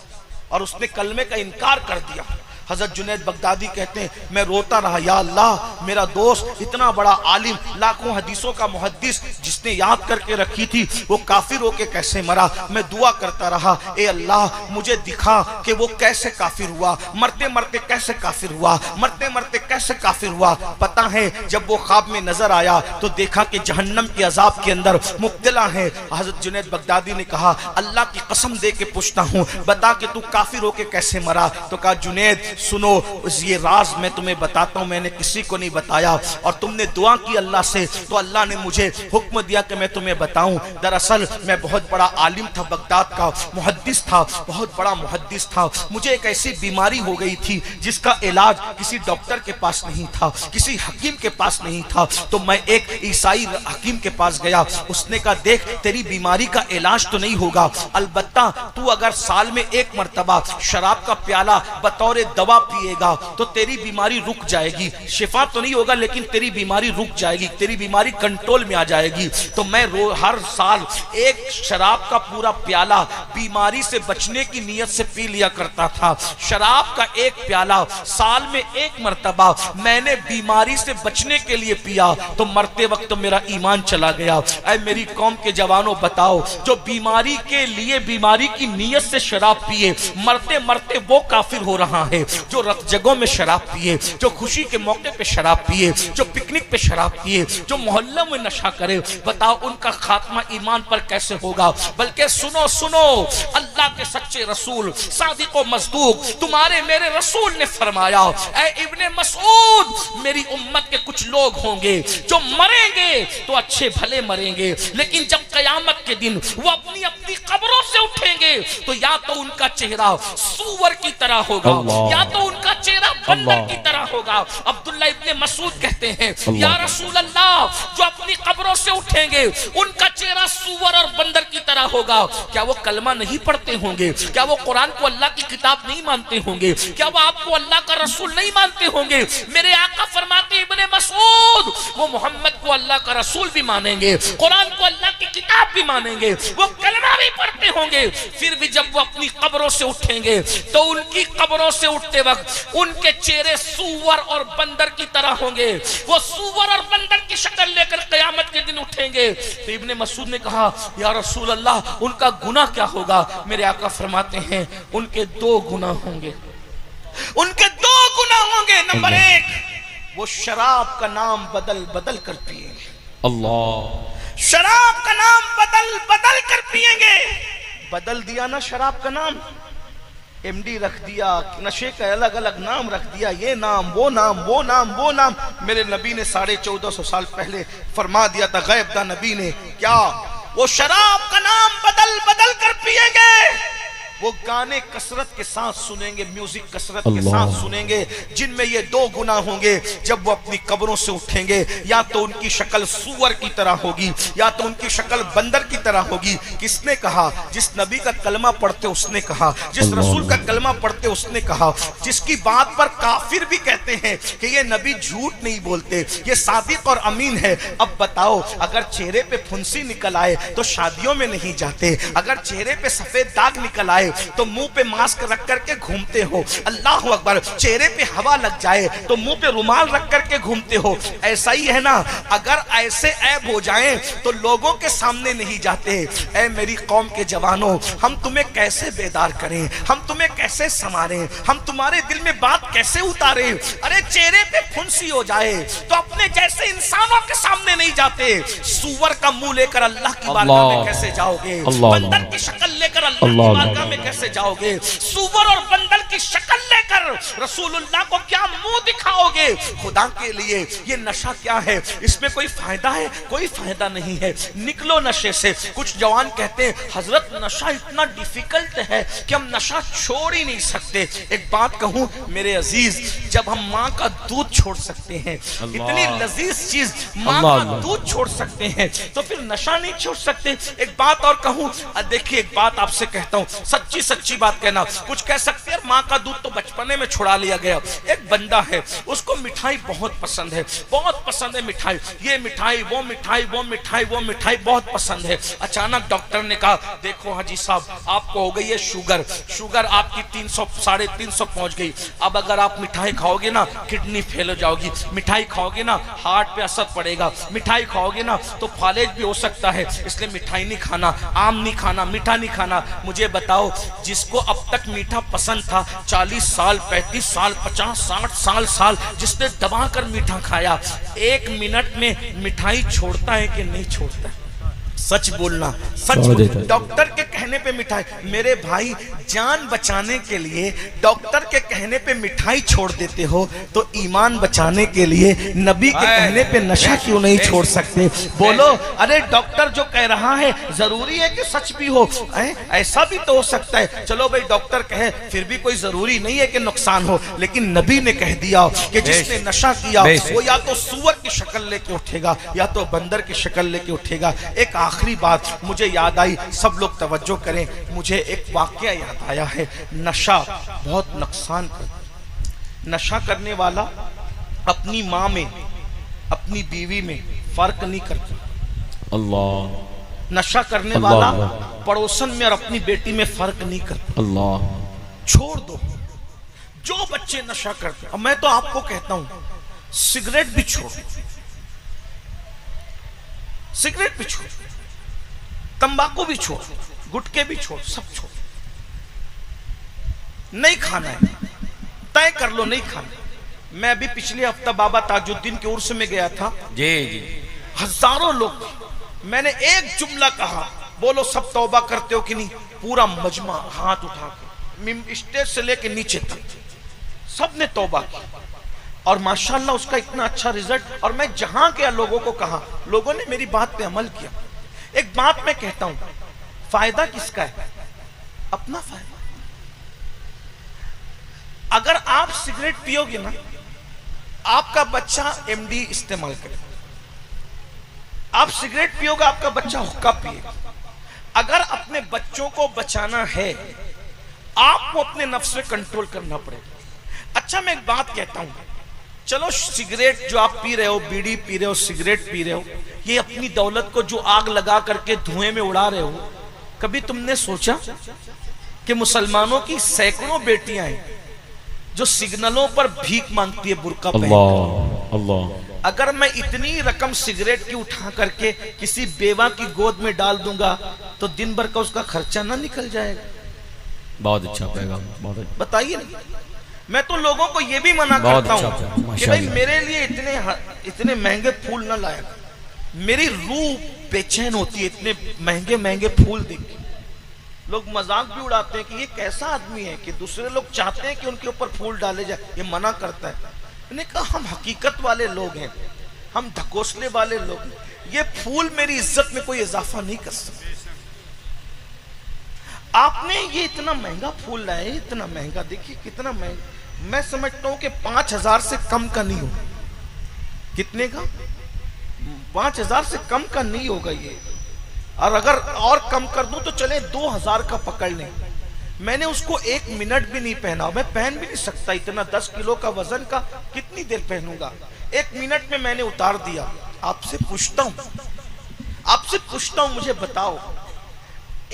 और उसने कलमे का इनकार कर दिया। हजरत जुनैद बगदादी कहते हैं, मैं रोता रहा, या अल्लाह, मेरा दोस्त इतना बड़ा आलिम, लाखों हदीसों का मुहद्दिस, जिसने याद करके रखी थी, वो काफिर होके कैसे मरा। मैं दुआ करता रहा, ए अल्लाह मुझे दिखा कि वो कैसे काफिर हुआ, मरते मरते कैसे काफिर हुआ, मरते मरते कैसे काफिर हुआ। पता है जब वो ख्वाब में नजर आया तो देखा कि जहन्नम के अजाब के अंदर मुब्तला है। हजरत जुनैद बगदादी ने कहा, अल्लाह की कसम दे के पूछता हूँ, बता कि तू काफिर होके कैसे मरा। तो कहा, जुनैद सुनो, ये राज मैं तुम्हें बताता हूं, मैंने किसी को नहीं बताया। और तुमने दुआ की अल्लाह से, तो अल्लाह ने मुझे हुक्म दिया कि मैं तुम्हें बताऊं। दरअसल मैं बहुत बड़ा आलिम था, बगदाद का मुहद्दिस था, बहुत बड़ा मुहद्दिस था। मुझे एक ऐसी बीमारी हो गई थी जिसका इलाज किसी डॉक्टर के पास नहीं था, किसी हकीम के पास नहीं था। तो मैं एक ईसाई हकीम के पास गया। उसने कहा, देख तेरी बीमारी का इलाज तो नहीं होगा, अलबत्ता तू अगर साल में एक मर्तबा शराब का प्याला बतौर दवा पिएगा तो तेरी बीमारी रुक जाएगी। शिफा तो नहीं होगा लेकिन तेरी बीमारी रुक जाएगी, तेरी बीमारी कंट्रोल में आ जाएगी। तो मैं हर साल एक शराब का पूरा प्याला बीमारी से बचने की नीयत से पी लिया करता था। शराब का एक प्याला साल में एक मर्तबा मैंने बीमारी से बचने के लिए पिया, तो मरते वक्त मेरा ईमान चला गया। ऐ मेरी कौम के जवानों, बताओ, जो बीमारी के लिए बीमारी की नीयत से शराब पिए, मरते मरते वो काफिर हो रहा है। जो रत जगहों में शराब पिए, जो खुशी के मौके पे शराब पिए, जो पिकनिक पे शराब पिए, जो मोहल्लों में नशा करे, बताओ उनका खात्मा ईमान पर कैसे होगा। बल्कि सुनो सुनो, अल्लाह के सच्चे रसूल सादिक व मसदूक तुम्हारे मेरे रसूल ने फरमाया, ऐ इब्ने मसूद, मेरी उम्मत के कुछ लोग होंगे जो मरेंगे तो अच्छे भले मरेंगे, लेकिन जब कयामत के दिन वो अपनी अपनी कब्रों से उठेंगे तो या तो उनका चेहरा सूअर की तरह होगा, या तो उनका चेहरा बंदर की तरह होगा। अब्दुल्ला इब्ने मसूद कहते हैं या रसूल अल्लाह, जो अपनी कब्रों से उठेंगे उनका चेहरा सूअर और बंदर की तरह होगा। क्या वो कलमा नहीं पढ़ते होंगे? क्या वो कुरान को अल्लाह की किताब नहीं मानते होंगे? क्या वो आपको अल्लाह का रसूल नहीं मानते होंगे? मेरे आका फरमाते इब्ने मसूद, वो मोहम्मद को अल्लाह का रसूल भी मानेंगे, कुरान को अल्लाह की किताब भी मानेंगे, वो कलमा भी पढ़ते होंगे। फिर भी जब वो अपनी कब्रों से उठेंगे तो उनकी कब्रों से उठते वक्त उनके चेहरे सूअर और बंदर की तरह होंगे। वो सूअर और बंदर की शक्ल लेकर क़यामत के दिन उठेंगे। तो इब्ने मसूद ने कहा या रसूल अल्लाह, उनका गुनाह क्या होगा? मेरे आका फरमाते हैं उनके 2 गुनाह होंगे। उनके 2 गुनाह होंगे। नंबर 1, वो शराब का नाम बदल बदल कर पिएंगे। अल्लाह, शराब का नाम बदल बदल कर पिएंगे। बदल दिया ना शराब का नाम, एमडी रख दिया, नशे का अलग अलग नाम रख दिया, ये नाम वो नाम वो नाम वो नाम। मेरे नबी ने 1450 साल पहले फरमा दिया था, गैबदा नबी ने, क्या वो शराब का नाम बदल बदल कर पिएंगे। वो गाने कसरत के साथ सुनेंगे, म्यूजिक कसरत के साथ सुनेंगे, जिनमें ये 2 गुनाह होंगे। जब वो अपनी कब्रों से उठेंगे, या तो उनकी शक्ल सूअर की तरह होगी या तो उनकी शक्ल बंदर की तरह होगी। किसने कहा? जिस नबी का कलमा पढ़ते उसने कहा, जिस रसूल का कलमा पढ़ते उसने कहा, जिसकी बात पर काफिर भी कहते हैं कि ये नबी झूठ नहीं बोलते, ये सादिक और अमीन है। अब बताओ, अगर चेहरे पे फुंसी निकल आए तो शादियों में नहीं जाते, अगर चेहरे पे सफेद दाग निकल आए तो मुंह पे मास्क रख करके घूमते हो। अल्लाह अकबर, चेहरे पे हवा लग जाए तो मुंह पे रुमाल रख करके घूमते हो। ऐसा ही है ना, अगर ऐसे ऐब हो जाएं तो लोगों के सामने नहीं जाते। ऐ मेरी कौम के जवानों, हम तुम्हें कैसे बेदार करें, हम तुम्हें कैसे संवारें, हम तुम्हारे दिल में बात कैसे उतारें? अरे चेहरे पे फुंसी हो जाए तो अपने जैसे इंसानों के सामने नहीं जाते। सूअर का मुंह लेकर अल्लाह की बारगाह में कैसे जाओगे? बंदर की शक्ल लेकर अल्लाह की बारगाह में कैसे जाओगे? सूअर और बंदर की शक्ल लेकर रसूलुल्लाह को क्या मुंह दिखाओगे? खुदा के लिए ये नशा क्या है? इसमें कोई फायदा है? कोई फायदा नहीं है। निकलो नशे से। कुछ जवान कहते हैं हजरत नशा इतना डिफिकल्ट है कि हम नशा छोड़ ही नहीं सकते। एक बात कहूं मेरे अजीज, जब हम माँ का दूध छोड़ सकते हैं, इतनी लजीज चीज माँ का दूध छोड़ सकते हैं, तो फिर नशा नहीं छोड़ सकते? एक बात और कहूं, देखिए एक बात आपसे कहता हूं, सच्ची सच्ची बात कहना। कुछ कह सकते हैं माँ का दूध तो बचपने में छुड़ा लिया गया। एक बंदा है, उसको मिठाई बहुत पसंद है, बहुत पसंद है मिठाई, ये मिठाई वो मिठाई वो मिठाई वो मिठाई बहुत पसंद है। अचानक डॉक्टर ने कहा देखो हाजी साहब, आपको हो गई है शुगर, शुगर आपकी 300 350 पहुंच गई। अब अगर आप मिठाई खाओगे ना किडनी फेल हो जाओगी, मिठाई खाओगे ना हार्ट पे असर पड़ेगा, मिठाई खाओगे ना तो फालेज भी हो सकता है, इसलिए मिठाई नहीं खाना, आम नहीं खाना, मीठा नहीं खाना। मुझे बताओ, जिसको अब तक मीठा पसंद था, 40 साल 35 साल 50 60 साल जिसने दबा कर मीठा खाया, 1 मिनट में मिठाई छोड़ता है कि नहीं छोड़ता? सच बोलना, सच। डॉक्टर के कहने पे मिठाई, मेरे भाई जान बचाने के लिए डॉक्टर के कहने पे मिठाई छोड़ देते हो तो ईमान बचाने के लिए नबी के कहने पे नशा क्यों नहीं छोड़ सकते? बोलो, अरे डॉक्टर जो कह रहा है जरूरी है कि सच भी हो? ऐसा भी तो हो सकता है। चलो भाई डॉक्टर कहे, फिर भी कोई जरूरी नहीं है कि नुकसान हो, लेकिन नबी ने कह दिया कि जिसने नशा किया वो या तो सूअर की शक्ल लेके उठेगा या तो बंदर की शक्ल लेके उठेगा। एक आखिरी बात मुझे याद आई, सब लोग तवज्जो करें, मुझे एक वाकया याद आया है। नशा बहुत नुकसान करता। नशा करने वाला अपनी माँ में, अपनी बीवी में फर्क नहीं करता। अल्लाह। नशा करने वाला पड़ोसन में और अपनी बेटी में फर्क नहीं करता। अल्लाह। छोड़ दो जो बच्चे नशा करते। अब मैं तो आपको कहता हूं सिगरेट भी छोड़, सिगरेट भी छोड़, तंबाकू भी छोड़, गुटखे भी छोड़, सब छोड़। नहीं खाना है, तय कर लो नहीं खाना। मैं अभी पिछले हफ्ता बाबा ताजुद्दीन के उर्स में गया था। जी जी, हजारों लोग। मैंने एक जुमला कहा, बोलो सब तौबा करते हो कि नहीं? पूरा मजमा हाथ उठा के स्टेज से लेके नीचे तक सब ने तौबा की और माशाल्लाह उसका इतना अच्छा रिजल्ट। और मैं जहां गया लोगों को कहा, लोगों ने मेरी बात पे अमल किया। एक बात मैं कहता हूं, फायदा किसका है? अपना फायदा। अगर आप सिगरेट पियोगे ना आपका बच्चा एमडी इस्तेमाल करे, आप सिगरेट पियोगे, आपका बच्चा हुक्का पिएगा। अगर अपने बच्चों को बचाना है, आपको अपने नफ्स पे कंट्रोल करना पड़ेगा। अच्छा, मैं एक बात कहता हूं, चलो सिगरेट जो आप पी रहे हो, बीड़ी पी रहे हो, सिगरेट पी रहे हो, ये अपनी दौलत को जो आग लगा करके धुएं में उड़ा रहे हो, कभी तुमने सोचा कि मुसलमानों की सैकड़ों बेटियां हैं जो सिग्नलों पर भीख मांगती है बुर्का पहन कर। अल्लाह, अगर मैं इतनी रकम सिगरेट की उठा करके किसी बेवा की गोद में डाल दूंगा तो दिन भर का उसका खर्चा ना निकल जाएगा? बहुत अच्छा पैगाम, बहुत अच्छा। बताइए ना। मैं तो लोगों को यह भी मना करता हूं कि भाई मेरे लिए इतने महंगे फूल ना लाया, मेरी रूह बेचैन होती है इतने महंगे महंगे फूल देख के। लोग मजाक भी उड़ाते हैं कि ये कैसा आदमी है कि दूसरे लोग चाहते हैं कि उनके ऊपर फूल डाले जाए, ये मना करता है। मैंने कहा हम हकीकत वाले लोग हैं, हम ढकोसले वाले लोग हैं, ये फूल मेरी इज्जत में कोई इजाफा नहीं कर सकते। आपने ये इतना महंगा फूल लाए, इतना महंगा, देखिए कितना महंगा। मैं समझता हूं कि 5,000 से कम का नहीं होगा। कितने का? 5,000 से कम का नहीं होगा ये। और अगर और कम कर दूं तो चले 2,000 का पकड़ लें। मैंने उसको 1 मिनट भी नहीं पहना, मैं पहन भी नहीं सकता इतना, 10 किलो का वजन का कितनी देर पहनूंगा? 1 मिनट में मैंने उतार दिया। आपसे पूछता हूं, मुझे बताओ,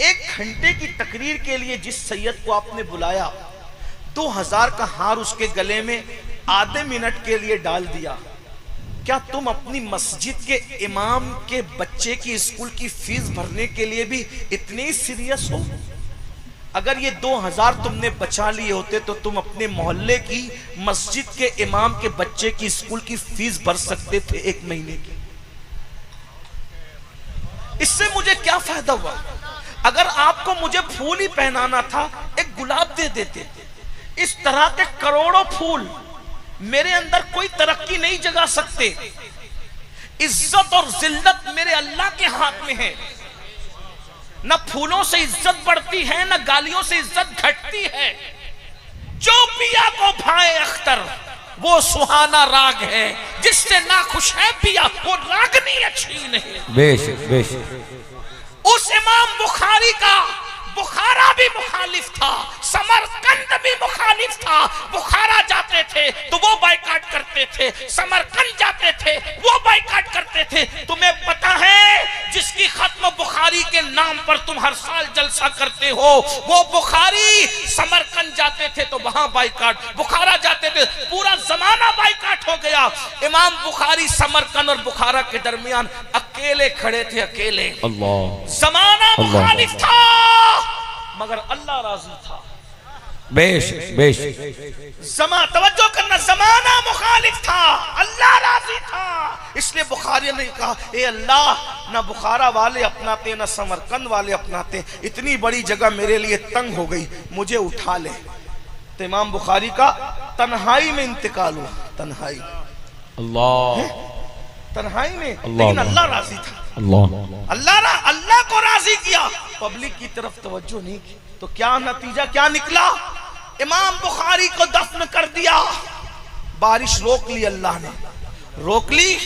1 घंटे की तकरीर के लिए जिस सैयद को आपने बुलाया, 2,000 का हार उसके गले में आधे मिनट के लिए डाल दिया, क्या तुम अपनी मस्जिद के इमाम के बच्चे की स्कूल की फीस भरने के लिए भी इतने सीरियस हो? अगर ये 2,000 तुमने बचा लिए होते तो तुम अपने मोहल्ले की मस्जिद के इमाम के बच्चे की स्कूल की फीस भर सकते थे 1 महीने की। इससे मुझे क्या फायदा हुआ? अगर आपको मुझे फूल ही पहनाना था, एक गुलाब दे देते। इस तरह के करोड़ों फूल मेरे अंदर कोई तरक्की नहीं जगा सकते। इज्जत और जिल्लत मेरे अल्लाह के हाथ में है। न फूलों से इज्जत बढ़ती है, न गालियों से इज्जत घटती है। जो पिया को भाए अख्तर वो सुहाना राग है, जिससे ना खुश है पिया वो रागनी अच्छी नहीं। बेशक बेशक। उस इमाम बुखारी का बुखारा भी मुखालिफ था, समरकंद भी मुखालिफ था। बुखारा जाते थे तो वो बाइकाट करते थे, समरकंद जाते थे वो बाइकाट करते थे। तुम्हें पता है जिसकी खत्म बुखारी के नाम पर तुम हर साल जलसा करते हो, वो बुखारी समरकंद जाते थे तो वहां बाइकाट, बुखारा जाते थे पूरा जमाना बाइकाट हो गया। इमाम बुखारी समरकंद और बुखारा के दरमियान अकेले खड़े थे, अकेले। अल्लाह, जमाना मुखालिफ था मगर अल्लाह राजी था। बेशक बेशक। तवज्जो करना, जमाना मुखालिफ था, अल्लाह राजी था। इसलिए बुखारी ने कहा, ए अल्लाह, ना बुखारा वाले अपनाते ना समरकंद वाले अपनाते, इतनी बड़ी जगह मेरे लिए तंग हो गई, मुझे उठा ले। तो इमाम बुखारी का तन्हाई में इंतकाल हुआ, तन्हाई, अल्लाह, तन्हाई में। लेकिन अल्लाह राजी था, अल्लाह को राजी किया, पब्लिक की तरफ तवज्जो नहीं की। तो क्या नतीजा क्या निकला? इमाम बुखारी को दफन कर दिया। बारिश रोक ली, अल्लाह ने रोक ली।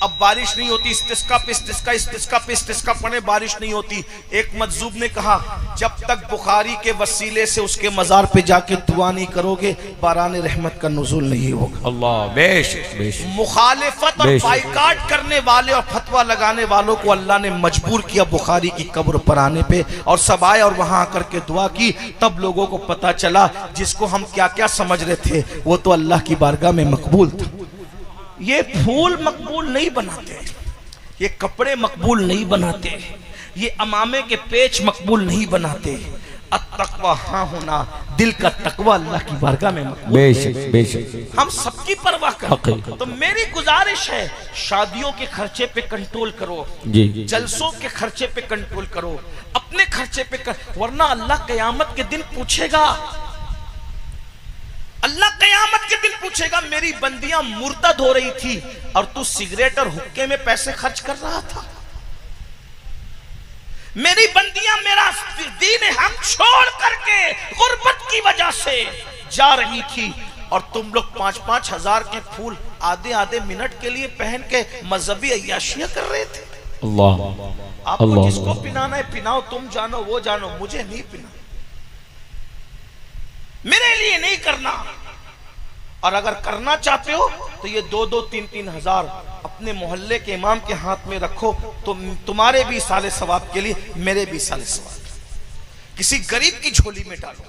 अब बारिश नहीं होती, इस्तिस्का पे इस्तिस्का, इस्तिस्का पे इस्तिस्का पड़े, बारिश नहीं होती। एक मजजूब ने कहा, जब तक बुखारी के वसीले से उसके मजार पे जाके दुआ नहीं करोगे, बारान रहमत का नुज़ूल नहीं होगा। अल्लाह, बेशक बेशक। मुखालिफत और बाइकाट करने वाले और फतवा लगाने वालों को अल्लाह ने मजबूर किया बुखारी की कब्र पर आने पे, और सब आए और वहां आकर के दुआ की। तब लोगों को पता चला जिसको हम क्या क्या समझ रहे थे वो तो अल्लाह की बारगाह में मकबूल था। ये फूल मकबूल नहीं बनाते, ये कपड़े मकबूल नहीं बनाते, ये अमामे के पेच मकबूल नहीं बनाते। अत्तक़वा हाँ होना, दिल का तकवा अल्लाह की बारगाह में मकबूल। बेशक बेशक। हम सबकी परवाह करें। तो मेरी गुजारिश है, शादियों के खर्चे पे कंट्रोल करो, जी, जलसों के खर्चे पे कंट्रोल करो, अपने खर्चे पे वरना अल्लाह क़यामत के दिन पूछेगा, अल्लाह क़यामत के दिन पूछेगा, मेरी बंदियां मुर्तद हो रही थी और तू सिगरेट और हुक्के में पैसे खर्च कर रहा था। मेरी बंदियां मेरा दीन हम छोड़ करके गुर्बत की वजह से जा रही थी और तुम लोग 5-5 हजार के फूल आधे आधे मिनट के लिए पहन के मजहबी अय्याशियां कर रहे थे। अल्लाह आपको जिसको पिनाना है पिनाओ, तुम जानो वो जानो, मुझे नहीं पिना, मेरे लिए नहीं करना। और अगर करना चाहते हो तो ये 2-2, 3-3 हजार अपने मोहल्ले के इमाम के हाथ में रखो, तो तुम्हारे भी साले सवाब के लिए, मेरे भी साले सवाब। किसी गरीब की झोली में डालो,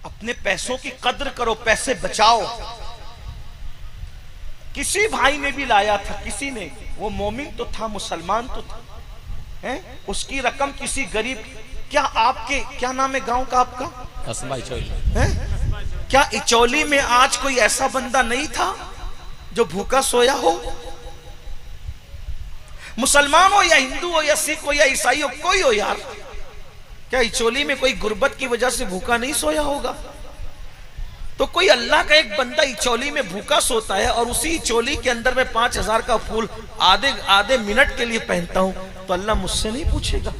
अपने पैसों की कद्र करो, पैसे बचाओ। किसी भाई ने भी लाया था, किसी ने, वो मोमिन तो था, मुसलमान तो था, है? उसकी रकम किसी गरीब, क्या आपके क्या नाम है गांव का आपका? है? क्या इचौली में आज कोई ऐसा बंदा नहीं था जो भूखा सोया हो? मुसलमान हो या हिंदू हो या सिख हो या ईसाई हो, कोई हो यार, क्या इचौली में कोई गुर्बत की वजह से भूखा नहीं सोया होगा? तो कोई अल्लाह का एक बंदा इचौली में भूखा सोता है और उसी इचौली के अंदर मैं 5,000 का फूल आधे आधे मिनट के लिए पहनता हूं, तो अल्लाह मुझसे नहीं पूछेगा?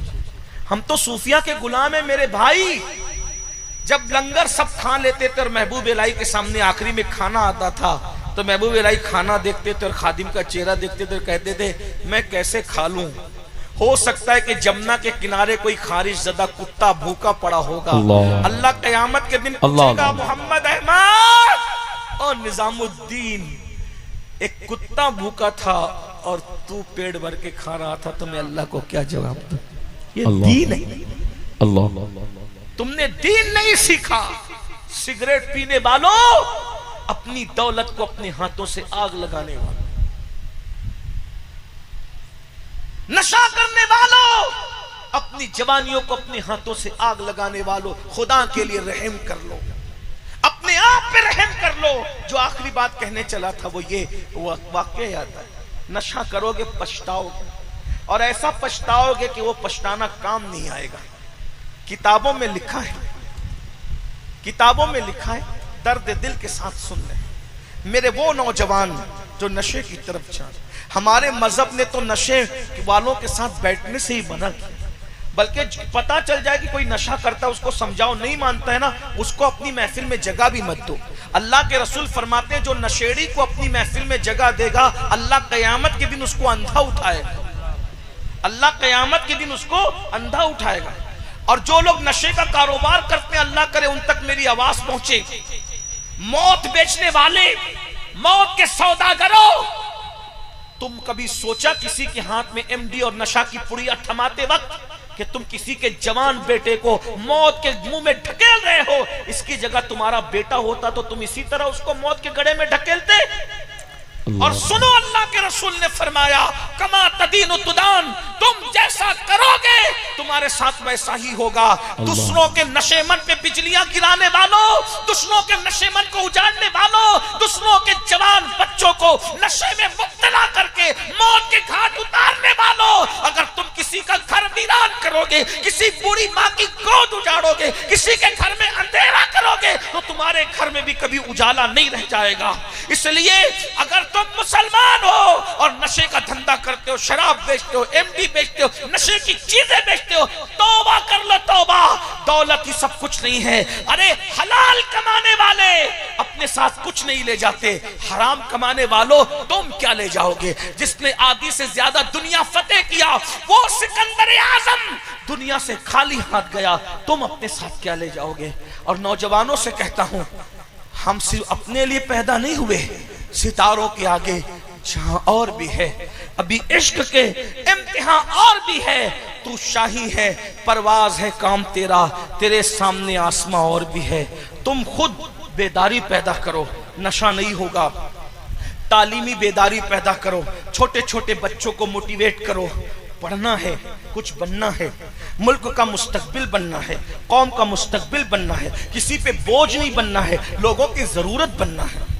हम तो सूफिया के गुलाम है मेरे भाई। जब लंगर सब खा लेते थे और महबूब इलाही के सामने आखिरी में खाना आता था, तो महबूब इलाही खाना देखते थे और खादिम का चेहरा देखते थे और कहते थे मैं कैसे खा लूं, हो सकता है कि जमुना के किनारे कोई खारिश ज़दा कुत्ता भूखा पड़ा होगा। अल्लाह क़यामत के दिन पूछेगा, मोहम्मद अहमद और निजामुद्दीन, एक कुत्ता भूखा था और तू पेट भर के खा रहा था, तो मैं अल्लाह को क्या जवाब दूं? ये दीन है। अल्लाह, तुमने दीन नहीं सीखा। सिगरेट पीने वालों, अपनी दौलत को अपने हाथों से आग लगाने वालों, नशा करने वालों, अपनी जवानियों को अपने हाथों से आग लगाने वालों, खुदा के लिए रहम कर लो, अपने आप पे रहम कर लो। जो आखिरी बात कहने चला था वो ये, वो वाकया याद है, नशा करोगे पछताओगे, और ऐसा पछताओगे कि वो पछताना काम नहीं आएगा। किताबों में लिखा है, किताबों में लिखा है, दर्द दिल के साथ सुन ले मेरे वो नौजवान जो नशे की तरफ जा। हमारे मजहब ने तो नशे वालों के साथ बैठने से ही मना किया, बल्कि पता चल जाए कि कोई नशा करता है उसको समझाओ, नहीं मानता है ना, उसको अपनी महफिल में जगह भी मत दो। अल्लाह के रसूल फरमाते हैं जो नशेड़ी को अपनी महफिल में जगह देगा, अल्लाह क़यामत के दिन उसको अंधा उठाएगा, अल्लाह क़यामत के दिन उसको अंधा उठाएगा। और जो लोग नशे का कारोबार करते हैं, अल्लाह करे उन तक मेरी आवाज पहुंचे। मौत बेचने वाले, मौत के सौदागरों, तुम कभी सोचा किसी के हाथ में एमडी और नशा की पुड़िया थमाते वक्त कि तुम किसी के जवान बेटे को मौत के मुंह में ढकेल रहे हो? इसकी जगह तुम्हारा बेटा होता तो तुम इसी तरह उसको मौत के गड़े में ढकेलते? और सुनो, अल्लाह के रसूल ने फरमाया, कमा तदीन तुदान, तुम जैसा करोगे तुम्हारे साथ वैसा ही होगा। दुश्मनों के नशेमन पे बिजलियां गिराने वालों, दुश्मनों के नशेमन को उजाड़ने वालों, दुश्मनों के जवान बच्चों को नशे में मुब्तला करके मौत के घाट उतारने वालों, अगर तुम किसी का घर वीरान करोगे, किसी बूढ़ी माँ की गोद उजाड़ोगे, किसी के घर में अंधेरा करोगे, तो तुम्हारे घर में भी कभी उजाला नहीं रह जाएगा। इसलिए अगर तुम मुसलमान हो और नशे का धंधा करते हो, शराब बेचते हो, एमडी बेचते हो, नशे की चीजें बेचते हो, तौबा कर लो, तौबा। दौलत ही सब कुछ नहीं है। अरे हलाल कमाने वाले अपने साथ कुछ नहीं ले जाते, हराम कमाने वालों तुम क्या ले जाओगे? जिसने आदि से ज्यादा दुनिया फतेह किया वो सिकंदर आजम दुनिया से खाली हाथ गया, तुम अपने साथ क्या ले जाओगे? और नौजवानों से कहता हूं, हम सिर्फ अपने लिए पैदा नहीं हुए, सितारों के आगे जहां और भी है, अभी इश्क के इम्तिहान और भी है। तू शाही है, परवाज है काम तेरा, तेरे सामने आसमां और भी है। तुम खुद बेदारी पैदा करो, नशा नहीं होगा। तालीमी बेदारी पैदा करो, छोटे छोटे बच्चों को मोटिवेट करो। पढ़ना है, कुछ बनना है, मुल्क का मुस्तकबिल बनना है, कौम का मुस्तकबिल बनना है, किसी पे बोझ नहीं बनना है, लोगों की जरूरत बनना है।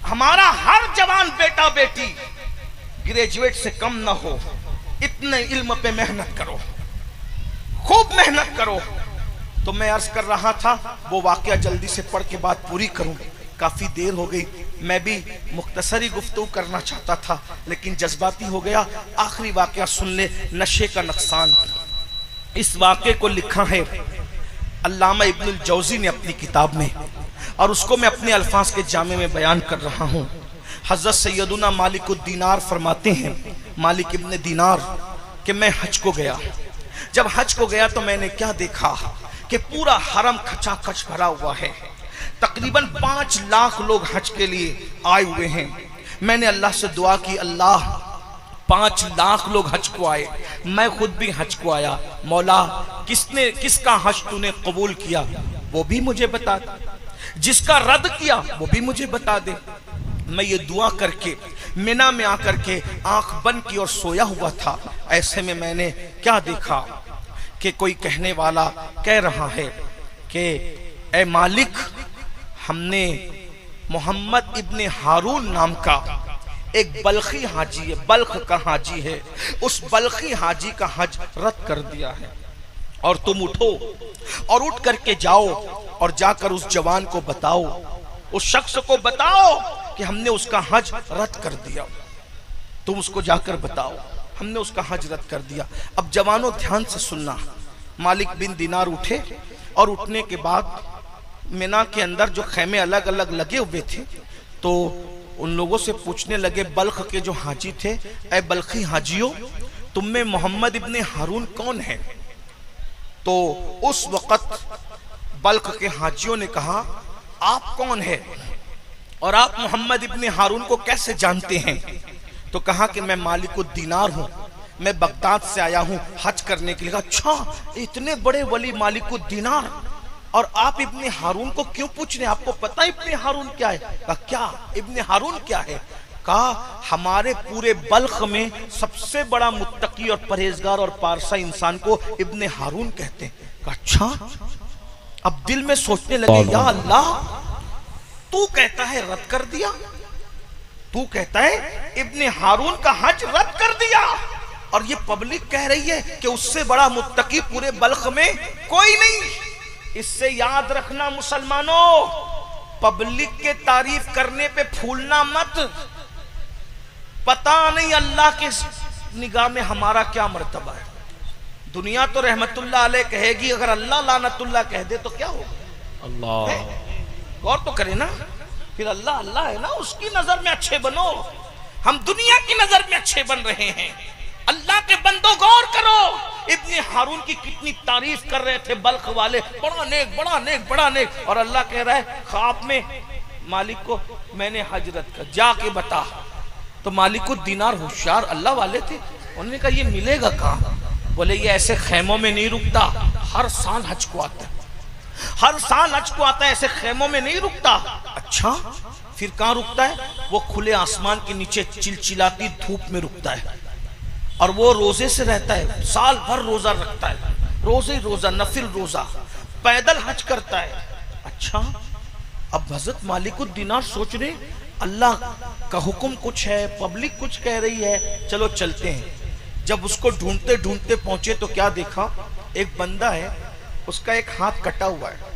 हमारा हर जवान बेटा बेटी ग्रेजुएट से कम ना हो, इतने इल्म पे मेहनत करो, खूब मेहनत करो। तो मैं अर्ज कर रहा था, वो वाकया जल्दी से पढ़ के बात पूरी करूं, काफी देर हो गई। मैं भी मुख्तसरी गुफ्तगू करना चाहता था लेकिन जज्बाती हो गया। आखिरी वाकया सुन ले, नशे का नुकसान। इस वाकये को लिखा है अल्लामा इब्नुल जौज़ी ने अपनी किताब में, और उसको मैं अपने अल्फाज के जामे में बयान कर रहा हूँ। हज़रत सैयदुना मालिकुद्दीनार फरमाते हैं, मालिक इब्न दीनार, कि मैं हज को गया। जब हज को गया तो मैंने क्या देखा कि पूरा हरम खचाखच भरा हुआ है। तकरीबन 5 लाख लोग हज के लिए आए हुए हैं। मैंने अल्लाह से दुआ की, अल्लाह 5 लाख लोग हज को आए, मैं खुद भी हज को आया, मौला किसका हज तूने कबूल किया वो भी मुझे बता दे, जिसका रद्द किया वो भी मुझे बता दे। मैं ये दुआ करके मिना में आकर के आंख बंद की और सोया हुआ था। ऐसे में मैंने क्या देखा कि कोई कहने वाला कह रहा है कि ए मालिक, हमने मोहम्मद इब्ने हारून नाम का एक बल्खी हाजी है, बल्ख का हाजी है, उस बल्खी हाजी का हज रद्द कर दिया है, और तुम उठो और उठ करके जाओ और जाकर उस जवान को बताओ, उस शख्स को बताओ कि हमने उसका हज रद्द कर दिया। तुम उसको जाकर बताओ हमने उसका हज रद्द कर दिया। अब जवानों ध्यान से सुनना, मालिक बिन दीनार उठे और उठने के बाद मिना के अंदर जो खैमे अलग अलग लगे हुए थे तो उन लोगों से पूछने लगे, बल्ख के जो हाजी थे, ए बल्खी हाजियों, तुम में मोहम्मद इब्ने हारून कौन है? तो उस वक़्त बल्ख के हाजियों ने कहा, आप कौन है और आप मोहम्मद इब्ने हारून को कैसे जानते हैं? तो कहा कि मैं मालिकुद्दीनार हूँ, मैं बगदाद से आया हूँ हज करने के लिए। अच्छा, इतने बड़े वली मालिकुद्दीनार, और आप इब्ने हारून को क्यों पूछ रहे हैं? आपको पता है इब्ने हारून क्या है? कहा क्या, इब्ने हारून क्या है? कहा हमारे पूरे बल्ख में सबसे बड़ा मुत्तकी और परहेजगार और पारसा इंसान को इब्ने हारून कहते हैं। कहा अच्छा। अब दिल में सोचने लगे, या अल्लाह, तू कहता है रद्द कर दिया, तू कहता है इब्ने हारून का हज रद्द कर दिया, और ये पब्लिक कह रही है कि उससे बड़ा मुत्तकी पूरे बल्ख में कोई नहीं। इससे याद रखना मुसलमानों, पब्लिक के तारीफ करने पे फूलना मत। पता नहीं अल्लाह के निगाह में हमारा क्या मर्तबा है। दुनिया तो रहमतुल्लाह अलैह कहेगी, अगर अल्लाह लानतुल्लाह कह दे तो क्या होगा? अल्लाह गौर तो करे ना, फिर अल्लाह अल्लाह है ना, उसकी नजर में अच्छे बनो। हम दुनिया की नजर में अच्छे बन रहे हैं। अल्लाह के बंदो गौर करो, इब्ने हारून की कितनी तारीफ कर रहे थे बल्ख वाले, बड़ा नेक, बड़ा नेक, बड़ा नेक, और अल्लाह कह रहा है ख्वाब में मालिक को मैंने हजरत कर, जाके बता। तो मालिकुद्दीनार होशियार अल्लाह वाले थे, उन्होंने कहा ये मिलेगा कहाँ? बोले ये ऐसे खेमों में नहीं रुकता, हर साल हज को आता है, हर साल हज को आता है, ऐसे खेमों में नहीं रुकता। अच्छा, फिर कहाँ रुकता है? वो खुले आसमान के नीचे चिलचिलाती धूप में रुकता है, और वो रोजे से रहता है, साल भर रोजा रखता है, रोजे रोजा, नफिल रोजा, पैदल हज करता है। अच्छा, अब हजरत मालिकुद्दीनार सोच रहे अल्लाह का हुक्म कुछ है, पब्लिक कुछ कह रही है, चलो चलते हैं। जब उसको ढूंढते ढूंढते पहुंचे तो क्या देखा, एक बंदा है, उसका एक हाथ कटा हुआ है,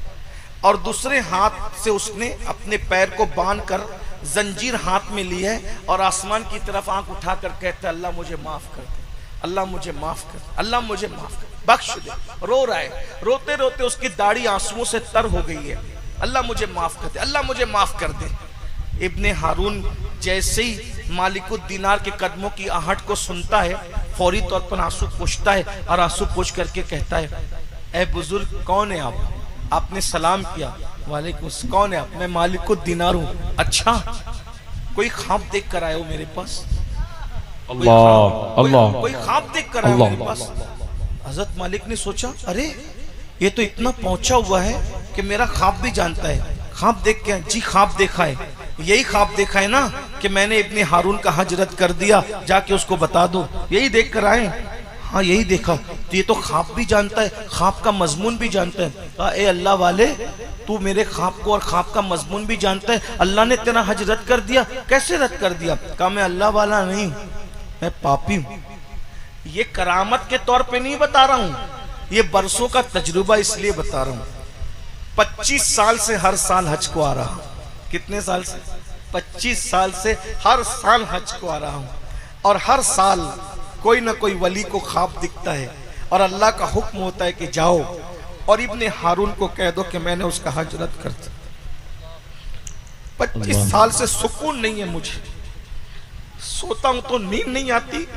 और दूसरे हाथ से उसने अपने पैर को बांध कर जंजीर हाथ में ली है, और आसमान की तरफ आंख उठाकर कहता है, अल्लाह मुझे माफ कर दे, अल्लाह मुझे माफ कर, अल्लाह मुझे माफ कर, बख्श दे। रो रहा है, रोते रोते उसकी दाढ़ी आंसुओं से तर हो गई है, अल्लाह मुझे माफ कर दे, अल्लाह मुझे माफ कर दे। इब्ने हारून जैसे ही मालिकुद्दीनार के कदमों की आहट को सुनता है, फौरी तौर पर आंसू पोंछता है, और आंसू पोंछ करके कहता है, ए बुजुर्ग, कौन है आप? आपने सलाम किया, वालेकुम, कौन है आप? मैं मालिकुद्दीनार हूँ। अच्छा, कोई ख्वाब देख कर आए हो मेरे पास? अल्लाह अल्लाह, कोई ख्वाब देख कर आए हो मेरे पास? हजरत मालिक ने सोचा, अरे ये तो इतना पहुंचा हुआ है कि मेरा ख्वाब भी जानता है। ख्वाब देख के? जी ख्वाब देखा है, यही ख्वाब देखा है ना कि मैंने इब्ने हारून का हज रद्द कर दिया, जाके उसको बता दो, यही देख कर आए? हाँ यही देखा। तो ये तो ख्वाब भी जानता है, ख्वाब का मजमून भी जानता है। कहा ए अल्लाह वाले, तू मेरे ख्वाब को और ख्वाब का मजमून भी जानता है, अल्लाह ने तेरा हज रद्द कर दिया, कैसे रद्द कर दिया? कहा मैं अल्लाह वाला नहीं, मैं पापी हूँ। ये करामत के तौर पे नहीं बता रहा हूँ, ये बरसों का तजुर्बा इसलिए बता रहा हूँ। 25 साल से हर साल हज को आ रहा हूँ। कितने साल से? 25 साल से हर साल हज को आ रहा हूँ, और हर साल कोई ना कोई वली को ख्वाब दिखता है, और अल्लाह का हुक्म होता है कि जाओ और इब्ने हारून को कह दो कि मैंने उसका हजरत कर दिया। 25 साल से सुकून नहीं है मुझे, सोता हूं तो नींद नहीं आती,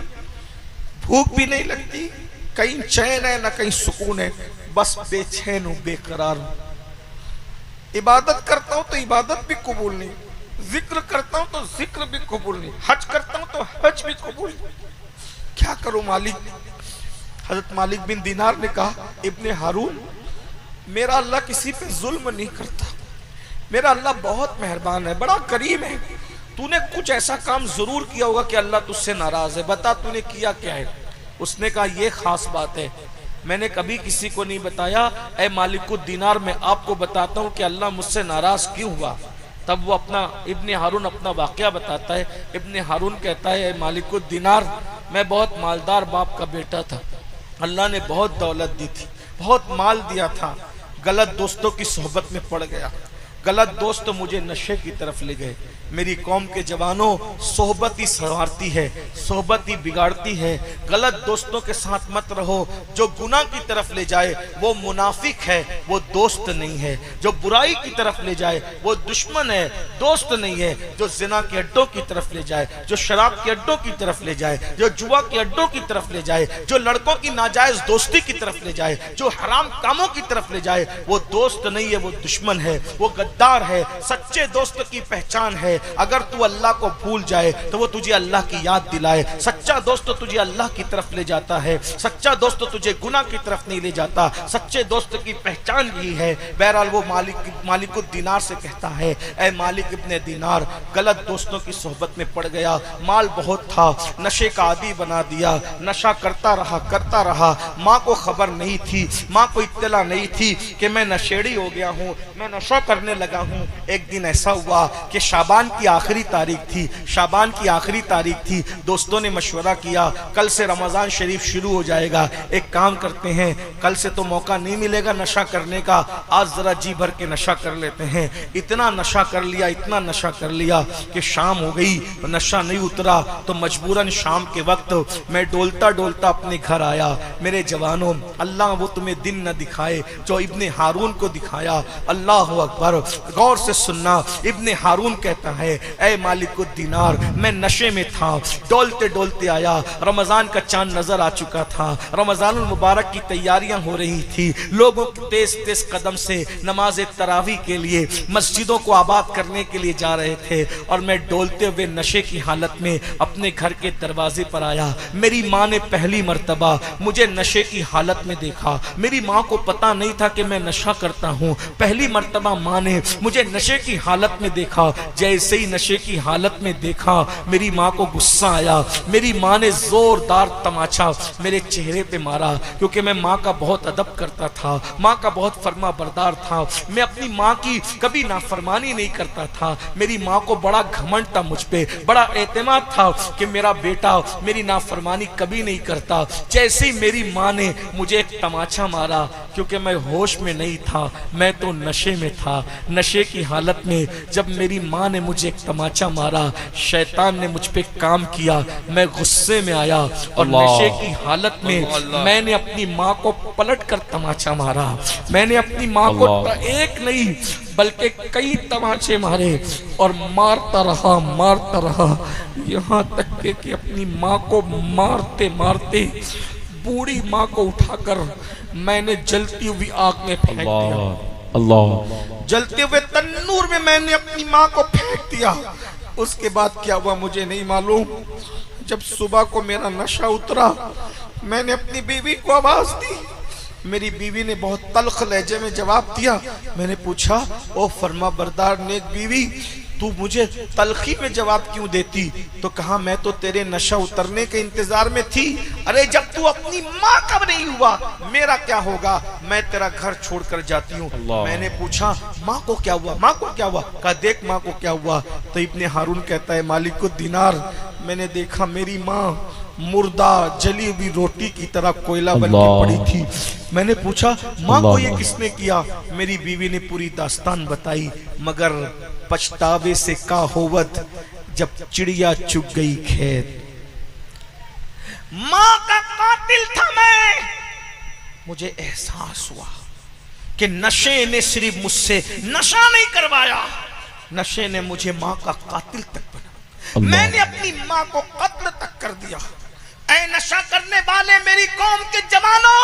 भूख भी नहीं लगती, कहीं चैन है ना कहीं सुकून है, बस बेचैन हूं, बेकरार हूं। इबादत करता हूं तो इबादत भी कबूल नहीं, जिक्र करता हूं तो जिक्र भी कबूल नहीं, हज करता हूं तो हज भी कबूल नहीं। क्या करूं मालिक? हजरत मालिक बिन दीनार ने कहा, इब्ने हारून, मेरा अल्लाह किसी पे जुल्म नहीं करता, मेरा अल्लाह बहुत मेहरबान है, बड़ा करीम है। तूने कुछ ऐसा काम जरूर किया होगा कि अल्लाह तुझसे नाराज है, बता तूने किया क्या है? उसने कहा, ये खास बात है, मैंने कभी किसी को नहीं बताया। ऐ मालिकुद दीनार, मैं आपको बताता हूँ कि अल्लाह मुझसे नाराज क्यों हुआ। तब वो अपना इब्ने हारून अपना वाकया बताता है। इब्ने हारून कहता है, ऐ मालिकुद दीनार, मैं बहुत मालदार बाप का बेटा था, अल्लाह ने बहुत दौलत दी थी, बहुत माल दिया था, गलत दोस्तों की सोहबत में पड़ गया, गलत दोस्त मुझे नशे की तरफ ले गए। मेरी कौम के जवानों, सोहबत ही संवारती है, सोहबत ही बिगाड़ती है। गलत दोस्तों के साथ मत रहो, जो गुनाह की तरफ ले जाए वो मुनाफिक है, वो दोस्त नहीं है। जो बुराई की तरफ ले जाए वो दुश्मन है, दोस्त नहीं है। जो जिना के अड्डों की तरफ ले जाए, जो शराब के अड्डों की तरफ ले जाए, जो जुआ के अड्डों की तरफ ले जाए, जो लड़कों की नाजायज दोस्ती की तरफ ले जाए, जो हराम कामों की तरफ ले जाए, वो दोस्त नहीं है, वो दुश्मन है, वो गद्दार है। सच्चे दोस्त की पहचान है, अगर तू अल्लाह को भूल जाए तो वो तुझे अल्लाह की याद दिलाए। सच्चा दोस्त तुझे अल्लाह की तरफ ले जाता है, सच्चा दोस्त तुझे गुनाह की तरफ नहीं ले जाता। सच्चे दोस्त की पहचान यही है। बहरहाल वो मालिकुद दीनार से कहता है, ऐ मालिक इब्ने दीनार, गलत दोस्तों की सोहबत में पड़ गया, माल बहुत था, नशे का आदी बना दिया, नशा करता रहा। माँ को खबर नहीं थी, माँ को इत्तला नहीं थी कि मैं नशेड़ी हो गया हूँ, मैं नशा करने लगा हूँ। एक दिन ऐसा हुआ कि शाबान की आखिरी तारीख थी, दोस्तों ने मशवरा किया, कल से रमजान शरीफ शुरू हो जाएगा, एक काम करते हैं, कल से तो मौका नहीं मिलेगा नशा करने का, आज जरा जी भर के नशा कर लेते हैं। इतना नशा कर लिया कि शाम हो गई, नशा नहीं उतरा, तो मजबूरन शाम के वक्त मैं डोलता अपने घर आया। मेरे जवानों, अल्लाह वो तुम्हें दिन न दिखाए जो इब्ने हारून को दिखाया। अल्लाह अकबर। गौर से सुनना, इब्ने हारून कहता है, ऐ मालिकुद दीनार, मैं नशे में था, डोलते आया, रमजान का चांद नजर आ चुका था, रमजानुल मुबारक की तैयारियां हो रही थी, लोगों तेज कदम से नमाज तरावी के लिए मस्जिदों को आबाद करने के लिए जा रहे थे, और मैं डोलते हुए नशे की हालत में अपने घर के दरवाजे पर आया। मेरी माँ ने पहली मर्तबा मुझे नशे की हालत में देखा। मेरी माँ को पता नहीं था कि मैं नशा करता हूँ। पहली मर्तबा माँ ने मुझे नशे की हालत में देखा। जैसे ही नशे की हालत में देखा, मेरी माँ को गुस्सा आया। मेरी माँ ने जोरदार तमाचा मेरे चेहरे पे मारा, क्योंकि मैं माँ का बहुत अदब करता था, माँ का बहुत फर्मा बरदार था। मैं अपनी माँ की कभी नाफरमानी नहीं करता था। मेरी माँ को बड़ा घमंड था मुझ पे, बड़ा एतमाद था कि मेरा बेटा मेरी नाफरमानी कभी नहीं करता। जैसे ही मेरी माँ ने मुझे एक तमाचा मारा, क्योंकि मैं होश में नहीं था, मैं तो नशे में था। नशे की हालत में जब मेरी माँ ने मुझे एक तमाचा मारा, शैतान ने मुझ पे काम किया। मैं गुस्से में आया और नशे की हालत में मैंने अपनी माँ को पलट कर तमाचा मारा। मैंने अपनी माँ को एक नहीं बल्कि कई तमाचे मारे और मारता रहा यहाँ तक कि अपनी माँ को मारते मारते बूढ़ी माँ को उठाकर मैंने जलती हुई आग में फेंक दिया। अल्लाह। जलते हुए तन्नूर में मैंने अपनी माँ को फेंक दिया। उसके बाद क्या हुआ मुझे नहीं मालूम। जब सुबह को मेरा नशा उतरा, मैंने अपनी बीवी को आवाज दी। मेरी बीवी ने बहुत तल्ख लहजे में जवाब दिया। मैंने पूछा, ओ फरमा बरदार नेक बीवी, तू मुझे तलखी में जवाब क्यों देती? तो कहा, मैं तो तेरे नशा उतरने के इंतजार में थी। अरे जब तू अपनी माँ का नहीं हुआ, मेरा क्या होगा? मैं तेरा घर छोड़कर जाती हूँ। मैंने पूछा, माँ को क्या हुआ? माँ को क्या हुआ? कहा, देख माँ को क्या हुआ। तो इब्ने हारून कहता है, मालिकुद दीनार, मैंने देखा मेरी माँ मुर्दा जली हुई रोटी की तरह कोयला बन के पड़ी थी। मैंने पूछा, माँ को ये किसने किया? मेरी बीवी ने पूरी दास्तान बताई। मगर पछतावे से का होवत जब चिड़िया चुग गई खेत। माँ का कातिल था मैं। मुझे एहसास हुआ कि नशे ने सिर्फ मुझसे नशा नहीं करवाया, नशे ने मुझे माँ का कातिल तक बना, मैंने अपनी माँ को कत्ल तक कर दिया। ऐ नशा करने वाले मेरी कौम के जवानों,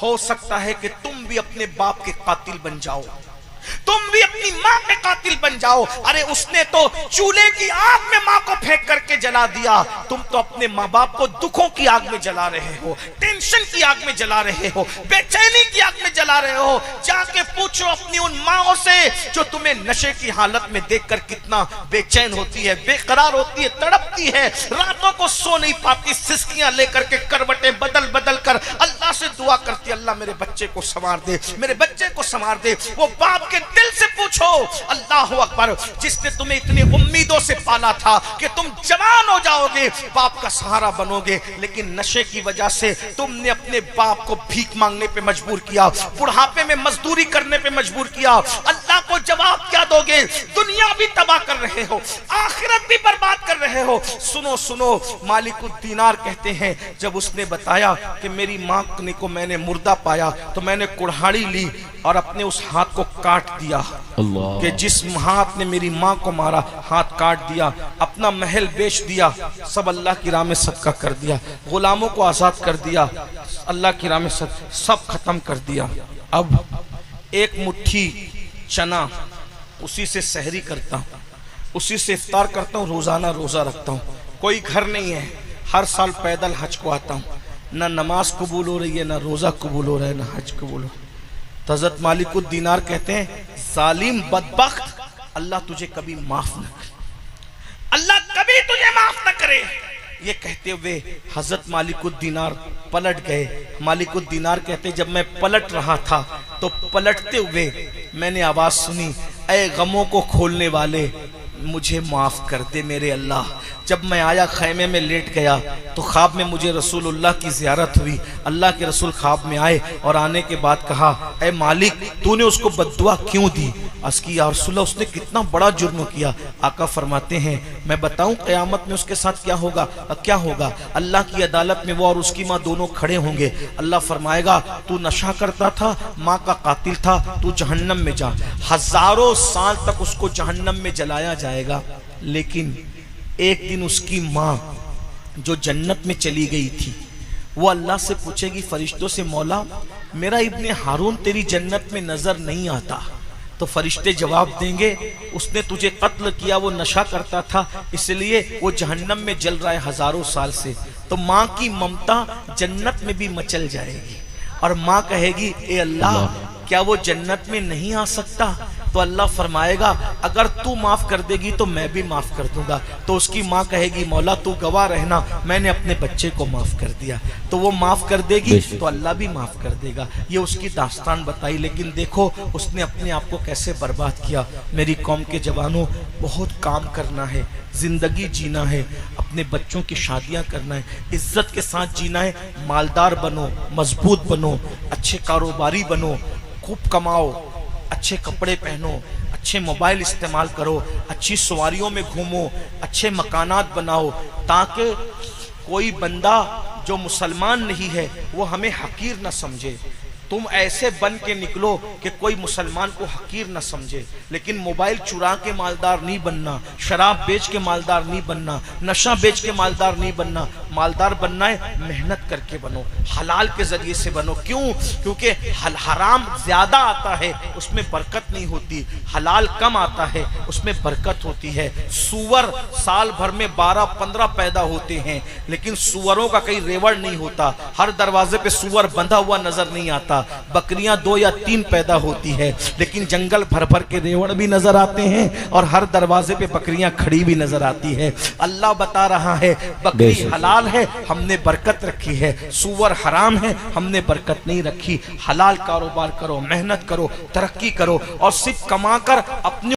हो सकता है कि तुम भी अपने बाप के कातिल बन जाओ, तुम भी अपनी माँ के कातिल बन जाओ। अरे उसने तो चूल्हे की आग में माँ को फेंक करके जला दिया, तुम तो अपने माँ बाप को दुखों की आग में जला रहे हो, टेंशन की आग में जला रहे हो, बेचैनी की आग में जला रहे हो। जाके पूछो अपनी उन माँओं से जो तुम्हें नशे की हालत में देखकर कितना बेचैन होती है, बेकरार होती है, तड़पती है, रातों को सो नहीं पाती, सिसकियां लेकर के करवटें बदल बदल कर अल्लाह से दुआ करती, अल्लाह मेरे बच्चे को संवार दे, मेरे बच्चे को संवार दे। वो बाप के दिल से पूछो, अल्लाह अकबर, जिसने तुम्हें इतनी उम्मीदों से पाला था कि तुम जवान हो जाओगे, बाप का सहारा बनोगे, लेकिन नशे की वजह से तुमने अपने बाप को भीख मांगने पे मजबूर किया, बुढ़ापे में मजदूरी करने पे मजबूर किया। अल्लाह को जवाब क्या दोगे? दुनिया भी तबाह कर रहे हो, आखिरत भी बर्बाद कर रहे हो। सुनो सुनो, मालिकुद दीनार कहते हैं, जब उसने बताया कि मेरी माँ को मैंने मुर्दा पाया तो मैंने कुल्हाड़ी ली और अपने उस हाथ को काट दिया कि जिस हाथ ने मेरी माँ को मारा, हाथ काट दिया, अपना महल बेच दिया, सब अल्लाह की राह में सदका कर दिया, गुलामों को आजाद कर दिया, अल्लाह की राह में सब खत्म कर दिया। अब एक मुट्ठी चना, उसी से सहरी करता हूँ, उसी से इफ्तार करता हूँ, रोजाना रोजा रखता हूँ। कोई घर नहीं है, हर साल पैदल हज को आता हूँ, ना नमाज कबूल हो रही है, ना रोजा कबूल हो रहा है, ना हज कबूल हो। तो हज़रत मालिकुद दीनार कहते हैं, जालिम बदबख्त, अल्लाह तुझे कभी माफ न करे, अल्लाह कभी तुझे माफ न करे। ये कहते हुए हज़रत मालिकुद दीनार पलट गए। मालिकुद दीनार कहते, जब मैं पलट रहा था तो पलटते हुए मैंने आवाज सुनी, ऐ गमों को खोलने वाले, मुझे माफ कर दे मेरे अल्लाह। जब मैं आया, खैमे में लेट गया तो ख्वाब में मुझे रसूलुल्लाह की ज़ियारत हुई। अल्लाह के रसूल ख्वाब में आए और आने के बाद कहा, ऐ मालिक, तूने उसको बद्दुआ क्यों दी? अर्ज़ की, या रसूलल्लाह, उसने कितना बड़ा जुर्म किया। आका फरमाते हैं, मैं बताऊं क़यामत में उसके साथ क्या होगा? क्या होगा? अल्लाह की अदालत में वो और उसकी माँ दोनों खड़े होंगे। अल्लाह फरमाएगा, तू नशा करता था, माँ का कातिल था, तू जहन्नम में जा। हजारों साल तक उसको जहन्नम में जलाया जाएगा, लेकिन एक दिन उसकी माँ जो जन्नत में चली गई थी, वो अल्लाह से पूछेगी फरिश्तों से, मौला मेरा इब्ने हारून तेरी जन्नत में नजर नहीं आता। तो फरिश्ते जवाब देंगे, उसने तुझे कत्ल किया, वो नशा करता था, इसलिए वो जहन्नम में जल रहा है हजारों साल से। तो माँ की ममता जन्नत में भी मचल जाएगी और माँ कहेगी, ए अल्लाह, क्या वो जन्नत में नहीं आ सकता? तो अल्लाह फरमाएगा, अगर तू माफ कर देगी तो मैं भी माफ कर दूंगा। तो उसकी माँ कहेगी, मौला तू गवाह रहना, मैंने अपने बच्चे को माफ कर दिया। तो वो माफ कर देगी तो अल्लाह भी माफ कर देगा। ये उसकी दास्तान बताई, लेकिन देखो उसने अपने आप को कैसे बर्बाद किया। मेरी कौम के जवानों, बहुत काम करना है, जिंदगी जीना है, अपने बच्चों की शादियां करना है, इज्जत के साथ जीना है। मालदार बनो, मजबूत बनो, अच्छे कारोबारी बनो, खूब कमाओ, अच्छे कपड़े पहनो, अच्छे मोबाइल इस्तेमाल करो, अच्छी सवारियों में घूमो, अच्छे मकानात बनाओ, ताकि कोई बंदा जो मुसलमान नहीं है वो हमें हकीर न समझे। तुम ऐसे बन के निकलो कि कोई मुसलमान को हकीर न समझे। लेकिन मोबाइल चुरा के मालदार नहीं बनना, शराब बेच के मालदार नहीं बनना, नशा बेच के मालदार नहीं बनना। मालदार बनना है, मेहनत करके बनो, हलाल के जरिए से बनो। क्यों? क्योंकि हराम ज्यादा आता है, उसमें बरकत नहीं होती, हलाल कम आता है, उसमें बरकत होती है। सूअर साल भर में 12-15 पैदा होते हैं, लेकिन सूअरों का कहीं रेवड़ नहीं होता, हर दरवाजे पे सूअर बंधा हुआ नजर नहीं आता। बकरियां 2 या 3 पैदा होती है, लेकिन जंगल भर भर के रेवड़ भी नजर आते हैं और हर दरवाजे पे बकरियां खड़ी भी नजर आती है। अल्लाह बता रहा है, बकरी हलाल है, हमने बरकत रखी है, सूअर हराम है, हमने बरकत नहीं रखी। हलाल कारोबार करो, मेहनत करो, तरक्की करो और सिर्फ कमाकर अपने